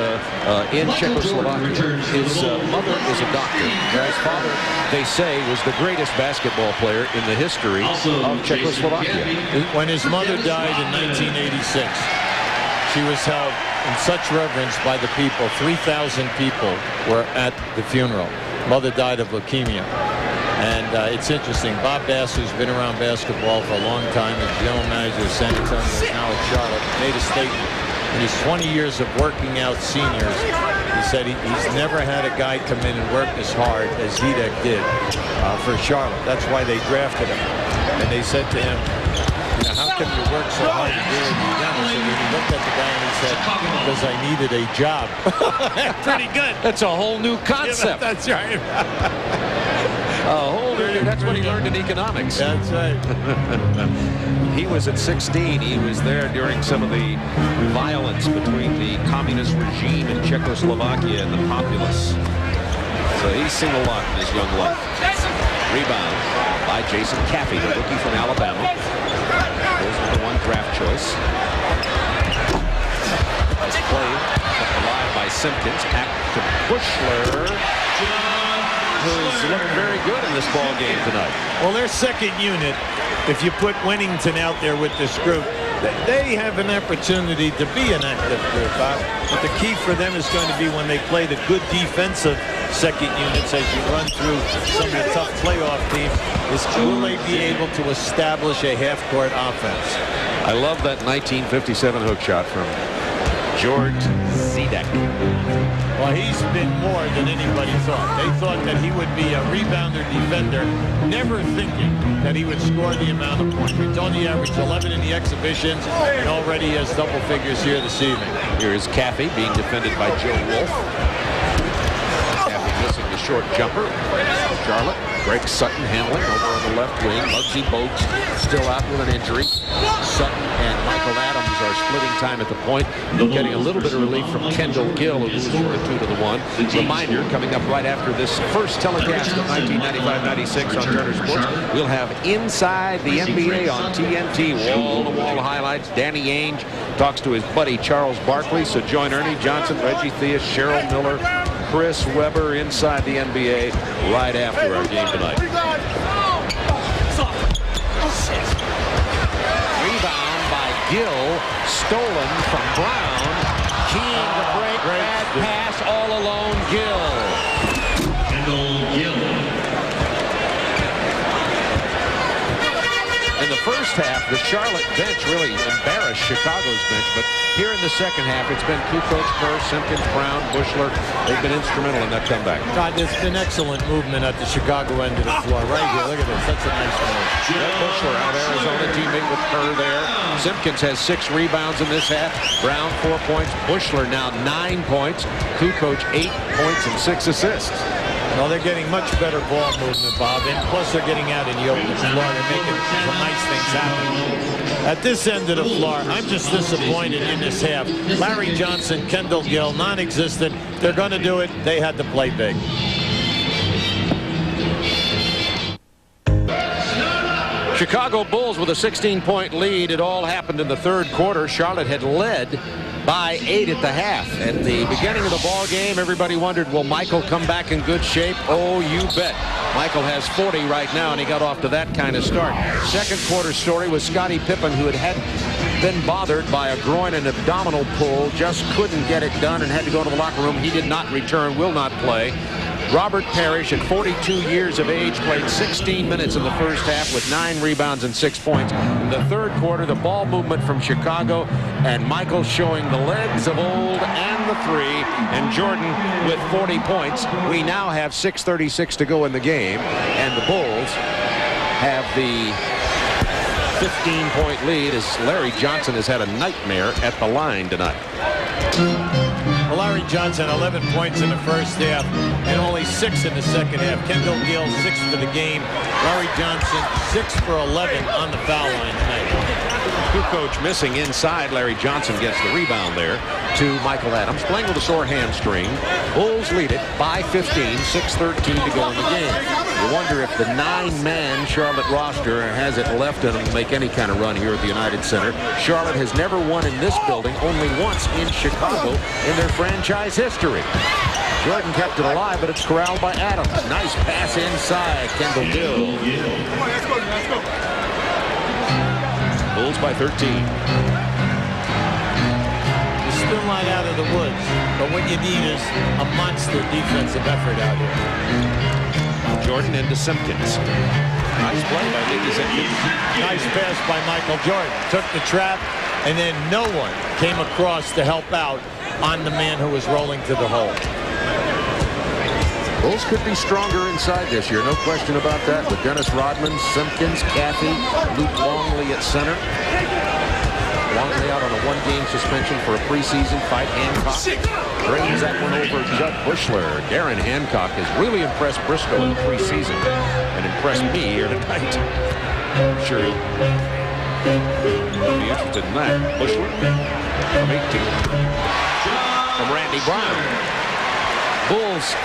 A: in Czechoslovakia. His mother is a doctor. His father, they say, was the greatest basketball player in the history of Czechoslovakia.
B: When his mother died in 1986, she was held in such reverence by the people. 3,000 people were at the funeral. Mother died of leukemia. And it's interesting. Bob Bass, who's been around basketball for a long time, as general manager of San Antonio, now at Charlotte, made a statement. In his 20 years of working out seniors, he said he's never had a guy come in and work as hard as Zidek did for Charlotte. That's why they drafted him. And they said to him, how come you work so hard to do what you've done? And he looked at the guy and he said, because I needed a job. Pretty good.
A: That's a whole new concept.
B: Yeah, that's right.
A: That's what he learned in economics.
B: That's right.
A: He was at 16. He was there during some of the violence between the communist regime in Czechoslovakia and the populace. So he's seen a lot in his young life. Rebound by Jason Caffey, the rookie from Alabama. There's number 1 draft choice. Nice play alive by Simpkins. Back to Bushler, who's looked very good in this ball game tonight.
B: Well, their second unit, if you put Winnington out there with this group, they have an opportunity to be an active group. But the key for them is going to be when they play the good defensive second units as you run through some of the tough playoff teams, is will they be able to establish a half-court offense?
A: I love that 1957 hook shot from George Zidek.
B: Well, he's been more than anybody thought. They thought that he would be a rebounder defender, never thinking that he would score the amount of points. We told you he averaged 11 in the exhibitions, and already has double figures here this evening.
A: Here is Caffey being defended by Joe Wolf. Caffey missing the short jumper. Charlotte. Greg Sutton handling over on the left wing. Muggsy Bogues still out with an injury. Sutton and Michael Adams are splitting time at the point. Getting a little bit of relief from Kendall Gill, who moves from the 2 to the 1. Reminder, coming up right after this first telecast of 1995-96 on Turner Sports, we'll have Inside the NBA on TNT. Wall-to-wall highlights. Danny Ainge talks to his buddy Charles Barkley. So join Ernie Johnson, Reggie Theus, Cheryl Miller, Chris Webber inside the NBA right after our game tonight. Rebound by Gill, stolen from Brown. Keen to break, bad pass, all alone, Gill.
D: Kendall Gill.
A: In the first half, the Charlotte bench really embarrassed Chicago's bench, but here in the second half, it's been Kukoc, Kerr, Simpkins, Brown, Bushler. They've been instrumental in that comeback.
B: God, there's been excellent movement at the Chicago end of the floor. Right here, look at this. That's a nice move.
A: Bushler out of Arizona, teammate with Kerr there. Simpkins has 6 rebounds in this half. Brown 4 points. Bushler now 9 points. Kukoc 8 points and 6 assists.
B: Well, they're getting much better ball movement, Bob, and plus they're getting out in the open floor. They're making some nice things happen. At this end of the floor, I'm just disappointed in this half. Larry Johnson, Kendall Gill, non-existent. They're going to do it. They had to play big.
A: Chicago Bulls with a 16-point lead. It all happened in the third quarter. Charlotte had led by 8 at the half. At the beginning of the ball game, everybody wondered, will Michael come back in good shape? Oh, you bet. Michael has 40 right now, and he got off to that kind of start. Second quarter story was Scottie Pippen, who had been bothered by a groin and abdominal pull, just couldn't get it done and had to go to the locker room. He did not return, will not play. Robert Parrish, at 42 years of age, played 16 minutes in the first half with 9 rebounds and 6 points. In the third quarter, the ball movement from Chicago, and Michael showing the legs of old and the 3, and Jordan with 40 points. We now have 6:36 to go in the game, and the Bulls have the 15-point lead as Larry Johnson has had a nightmare at the line tonight.
B: Well, Larry Johnson, 11 points in the first half and only 6 in the second half. Kendall Gill, 6 for the game. Larry Johnson, 6 for 11 on the foul line tonight.
A: Kukoc missing inside. Larry Johnson gets the rebound there to Michael Adams, playing with a sore hamstring. Bulls lead it by 15, 6:13 to go in the game. You wonder if the 9-man Charlotte roster has it left in them to make any kind of run here at the United Center. Charlotte has never won in this building, only once in Chicago in their franchise history. Jordan kept it alive, but it's corralled by Adams. Nice pass inside. Kendall Gill. Bulls by 13.
B: You're still not out of the woods, but what you need is a monster defensive effort out here.
A: Jordan into Simpkins. Nice play by Nicky Simpkins.
B: Nice pass by Michael Jordan. Took the trap, and then no one came across to help out on the man who was rolling to the hole.
A: Bulls could be stronger inside this year, no question about that, with Dennis Rodman, Simpkins, Cathy, Luke Longley at center. Longley out on a 1-game suspension for a preseason fight. Hancock brings that one over Judd Bushler. Darren Hancock has really impressed Briscoe in the preseason and impressed me here tonight. I'm sure he'll be interested in that. Bushler from 18. From Randy Brown. Bulls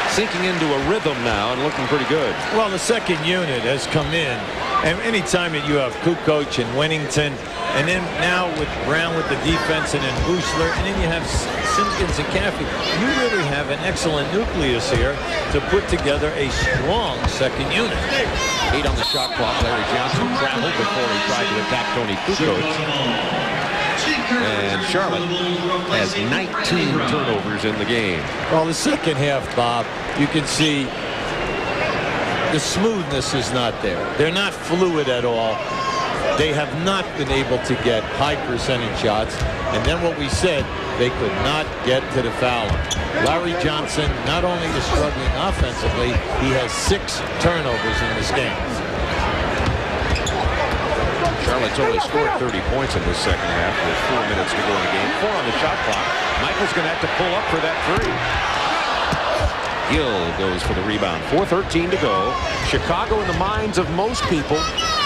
A: sinking into a rhythm now and looking pretty good.
B: Well, the second unit has come in, and anytime that you have Kukoc and Winnington, and then now with Brown with the defense, and then Bushler, and then you have Simpkins and Cathy, you really have an excellent nucleus here to put together a strong second unit.
A: 8 on the shot clock. Larry Johnson traveled before he tried to attack Tony Kukoc. And Charlotte has 19 turnovers in the game.
B: Well, the second half, Bob, you can see the smoothness is not there. They're not fluid at all. They have not been able to get high percentage shots. And then what we said, they could not get to the foul line. Larry Johnson not only is struggling offensively, he has 6 turnovers in this game.
A: Charlotte's only scored 30 points in this second half with 4 minutes to go in the game. 4 on the shot clock. Michael's going to have to pull up for that 3. Gill goes for the rebound. 4:13 to go. Chicago, in the minds of most people,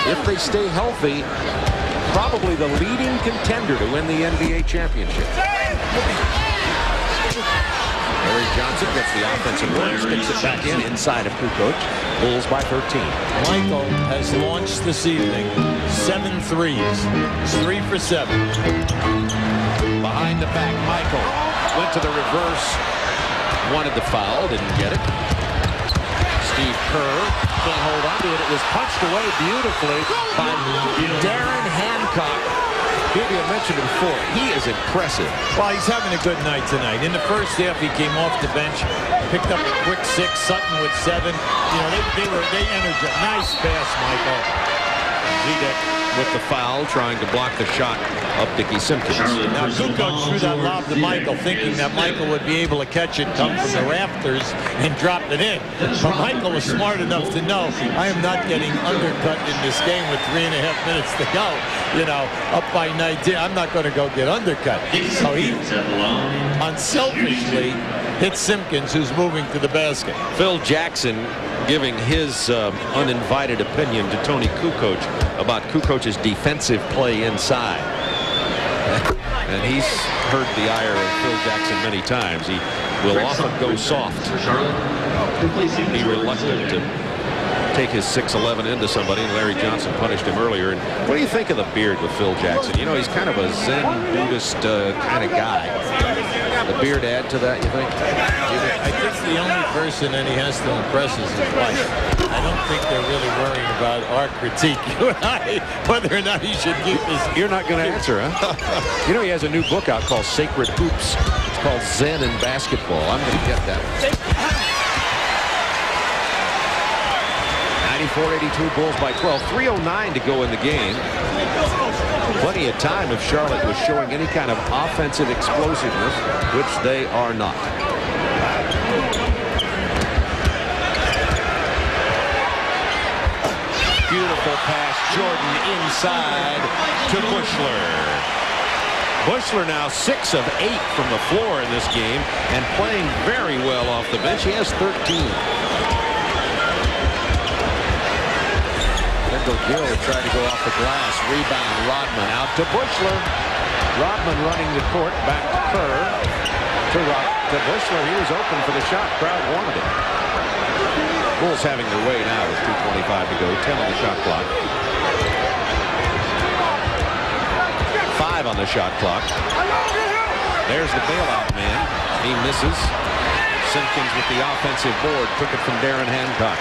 A: if they stay healthy, probably the leading contender to win the NBA championship. Larry Johnson gets the offensive board, sticks it back in inside of Kukoc. Bulls by 13.
B: Michael has launched this evening 7 threes. He's 3 for 7.
A: Behind the back, Michael went to the reverse. Wanted the foul, didn't get it. Steve Kerr can't hold on to it. It was punched away beautifully by Darren Hancock. Maybe I mentioned it before. He is impressive.
B: Well, he's having a good night tonight. In the first half, he came off the bench, picked up a quick 6. Sutton with 7. You know, they energized. Nice pass, Michael.
A: Zidek with the foul, trying to block the shot of Dickie Simpkins.
B: Now, Kukoc threw that lob to Michael, thinking that Michael would be able to catch it, come from the rafters, and drop it in. But Michael was smart enough to know, I am not getting undercut in this game with 3.5 minutes to go. You know, up by 19, I'm not going to go get undercut. So he unselfishly hit Simpkins, who's moving to the basket.
A: Phil Jackson giving his uninvited opinion to Tony Kukoc about Kukoc's defensive play inside. And he's heard the ire of Phil Jackson many times. He will often go soft. Be reluctant to take his 6'11" into somebody, and Larry Johnson punished him earlier. And what do you think of the beard with Phil Jackson? You know, he's kind of a Zen Buddhist kind of guy. The beard add to that, you think?
B: I think the only person that he has to impress is his wife. I don't think they're really worrying about our critique, whether or not he should keep his...
A: You're not going to answer, huh? You know, he has a new book out called Sacred Hoops. It's called Zen in Basketball. I'm going to get that. 94-82, Bulls by 12. 3:09 to go in the game. Plenty of time if Charlotte was showing any kind of offensive explosiveness, which they are not. Beautiful pass, Jordan inside to Buechler. Buechler now 6 of 8 from the floor in this game and playing very well off the bench. He has 13. Wendell Gill tried to go off the glass. Rebound, Rodman out to Buechler. Rodman running the court back to Kerr. To Buechler. He was open for the shot. Crowd wanted it. Bulls having their way now with 2:25 to go. 10 on the shot clock. 5 on the shot clock. There's the bailout man. He misses. Simpkins with the offensive board. Took it from Darren Hancock.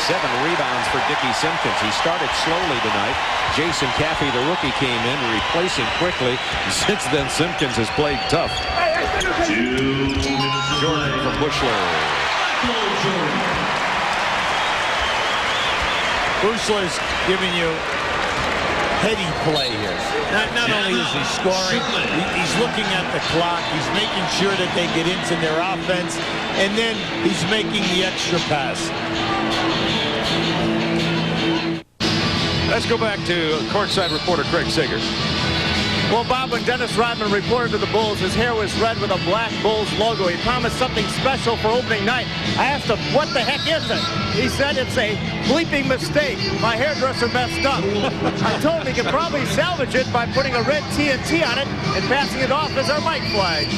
A: 7 rebounds for Dickie Simpkins. He started slowly tonight. Jason Caffey, the rookie, came in to replace him quickly. Since then, Simpkins has played tough. Jordan from Buechler.
B: Buechler's giving you heady play here. Not only is he scoring, he's looking at the clock. He's making sure that they get into their offense, and then he's making the extra pass.
A: Let's go back to courtside reporter Craig Sager.
F: Well, Bob, when Dennis Rodman reported to the Bulls, his hair was red with a black Bulls logo. He promised something special for opening night. I asked him, what the heck is it? He said it's a bleeping mistake. My hairdresser messed up. I told him he could probably salvage it by putting a red TNT on it and passing it off as our white flag.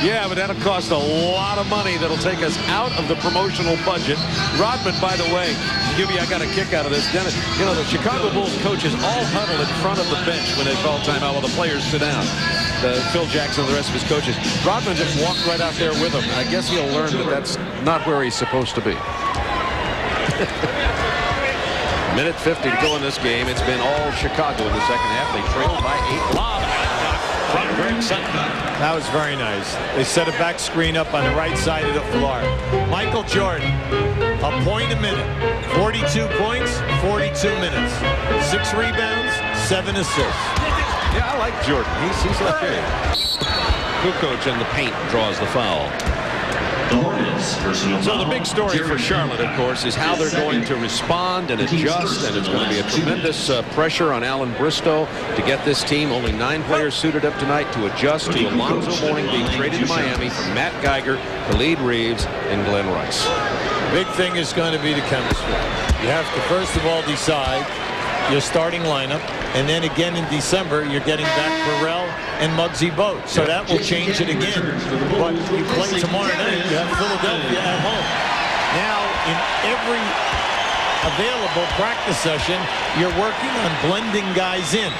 A: Yeah, but that'll cost a lot of money. That'll take us out of the promotional budget. Rodman, by the way, Hubie, I got a kick out of this. Dennis, you know, the Chicago Bulls coaches all huddle in front of the bench when they call timeout while the players sit down. Phil Jackson and the rest of his coaches. Rodman just walked right out there with them. I guess he'll learn that that's not where he's supposed to be. Minute 50 to go in this game. It's been all Chicago in the second half. They trailed by 8. Lob from Greg Sutton.
B: That was very nice. They set a back screen up on the right side of the floor. Michael Jordan, a point a minute. 42 points, 42 minutes. 6 rebounds, 7 assists.
A: Yeah, I like Jordan. He's okay. Kukoc in the paint draws the foul.
D: The Hornets personal
A: So the big story for Charlotte, of course, is how they're going to respond and adjust, and it's going to be a tremendous pressure on Alan Bristow to get this team, only 9 players suited up tonight, to adjust to Alonzo Mourning being traded to Miami from Matt Geiger, Khalid Reeves, and Glenn Rice.
B: Big thing is going to be the chemistry. You have to first of all decide your starting lineup, and then again in December you're getting back Burrell and Muggsy Bogues, so that will change it again. But you play tomorrow night, you have Philadelphia at home. Now in every available practice session you're working on blending guys in.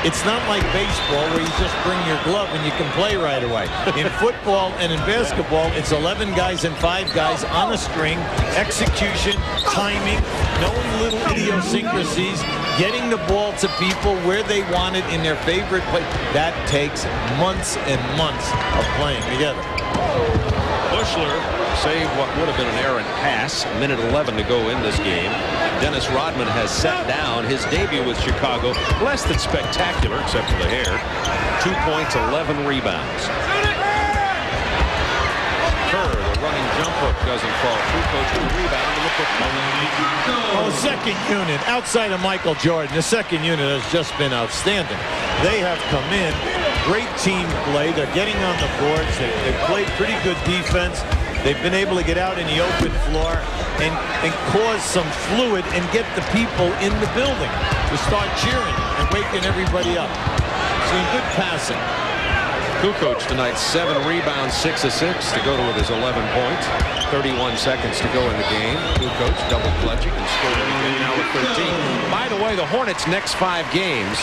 B: It's not like baseball where you just bring your glove and you can play right away. In football and in basketball, it's 11 guys and 5 guys on a string, execution, timing, knowing little idiosyncrasies, getting the ball to people where they want it in their favorite play. That takes months and months of playing together.
A: Buechler saved what would have been an errant pass. Minute 11 to go in this game. Dennis Rodman has set down his debut with Chicago. Less than spectacular, except for the hair. 2 points, 11 rebounds. Kerr, the running jump hook doesn't fall. Kukoc with the rebound and the football.
B: Oh, second unit outside of Michael Jordan. The second unit has just been outstanding. They have come in. Great team play. They're getting on the boards. They've played pretty good defense. They've been able to get out in the open floor and cause some fluid and get the people in the building to start cheering and waking everybody up. Seeing good passing.
A: Kukoc tonight, 7 rebounds, 6 assists to go to with his 11 points. 31 seconds to go in the game. Kukoc double clutching and scoring again now with 13. By the way, the Hornets' next 5 games,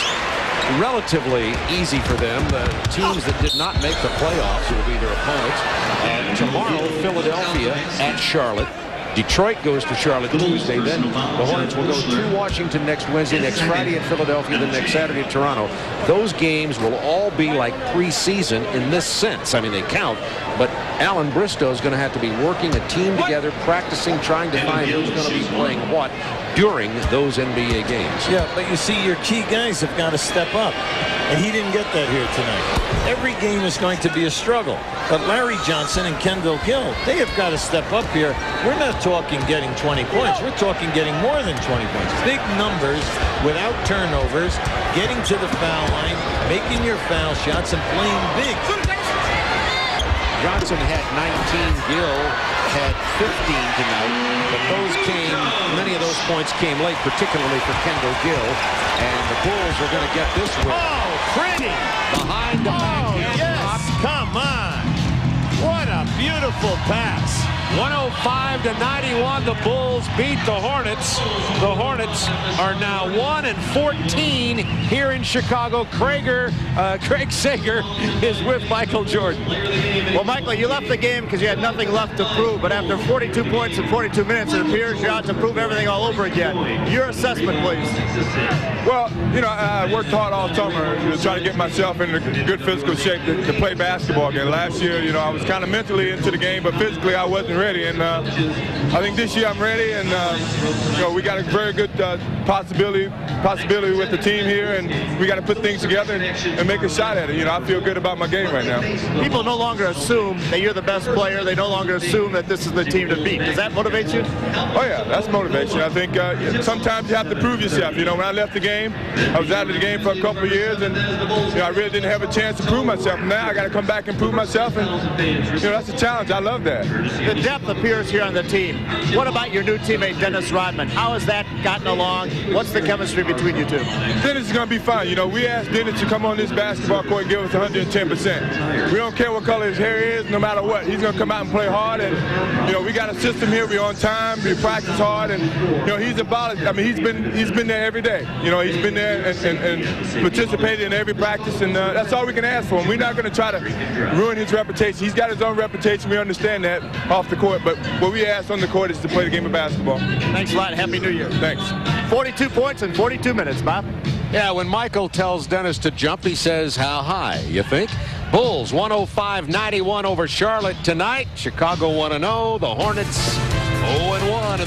A: relatively easy for them. The teams that did not make the playoffs will be their opponents. Tomorrow, Philadelphia at Charlotte. Detroit goes to Charlotte Tuesday. Then the Hornets will go to Washington next Wednesday, next Friday at Philadelphia, then next Saturday at Toronto. Those games will all be like preseason in this sense. I mean, they count, but Alan Bristow is going to have to be working a team together, practicing, trying to find who's going to be playing what during those NBA games.
B: Yeah, but you see, your key guys have got to step up, and he didn't get that here tonight. Every game is going to be a struggle, but Larry Johnson and Kendall Gill, they have got to step up here. We're not talking getting 20 points. We're talking getting more than 20 points. Big numbers without turnovers, getting to the foul line, making your foul shots, and playing big.
A: Johnson had 19. Gill had 15 tonight, but many of those points came late, particularly for Kendall Gill. And the Bulls are going to get this one.
B: Oh, pretty!
A: Behind the back.
B: Yes, come on! What a beautiful pass.
A: 105-91, the Bulls beat the Hornets. The Hornets are now 1-14 here in Chicago. Craig Sager is with Michael Jordan.
F: Well, Michael, you left the game because you had nothing left to prove, but after 42 points in 42 minutes, it appears you're out to prove everything all over again. Your assessment, please.
G: Well, you know, I worked hard all summer to try to get myself in a good physical shape to play basketball again. Last year, you know, I was kind of mentally into the game, but physically I wasn't ready. And I think this year I'm ready, and you know, we got a very good possibility with the team here, and we got to put things together and make a shot at it. You know, I feel good about my game right now.
F: People no longer assume that you're the best player. They no longer assume that this is the team to beat. Does that motivate you?
G: Oh yeah, that's motivation. I think sometimes you have to prove yourself. You know, when I left the game, I was out of the game for a couple of years, and you know, I really didn't have a chance to prove myself. Now I got to come back and prove myself, and you know, that's a challenge. I love that.
F: The depth appears here on the team. What about your new teammate, Dennis Rodman? How has that gotten along? What's the chemistry between you two?
G: Dennis is going to be fine. You know, we asked Dennis to come on this basketball court and give us 110%. We don't care what color his hair is, no matter what. He's going to come out and play hard, and you know, we got a system here. We're on time. We practice hard, and you know, he's about it. I mean, he's been there every day. You know, he's been there and participated in every practice, and that's all we can ask for him. We're not going to try to ruin his reputation. He's got his own reputation. We understand that off the court, but what we ask on the court is to play the game of basketball.
F: Thanks a lot. Happy New Year.
G: Thanks.
F: 42 points in 42 minutes, Bob.
A: Yeah, when Michael tells Dennis to jump, he says, how high, you think? Bulls 105-91 over Charlotte tonight. Chicago 1-0. The Hornets 0-1 in the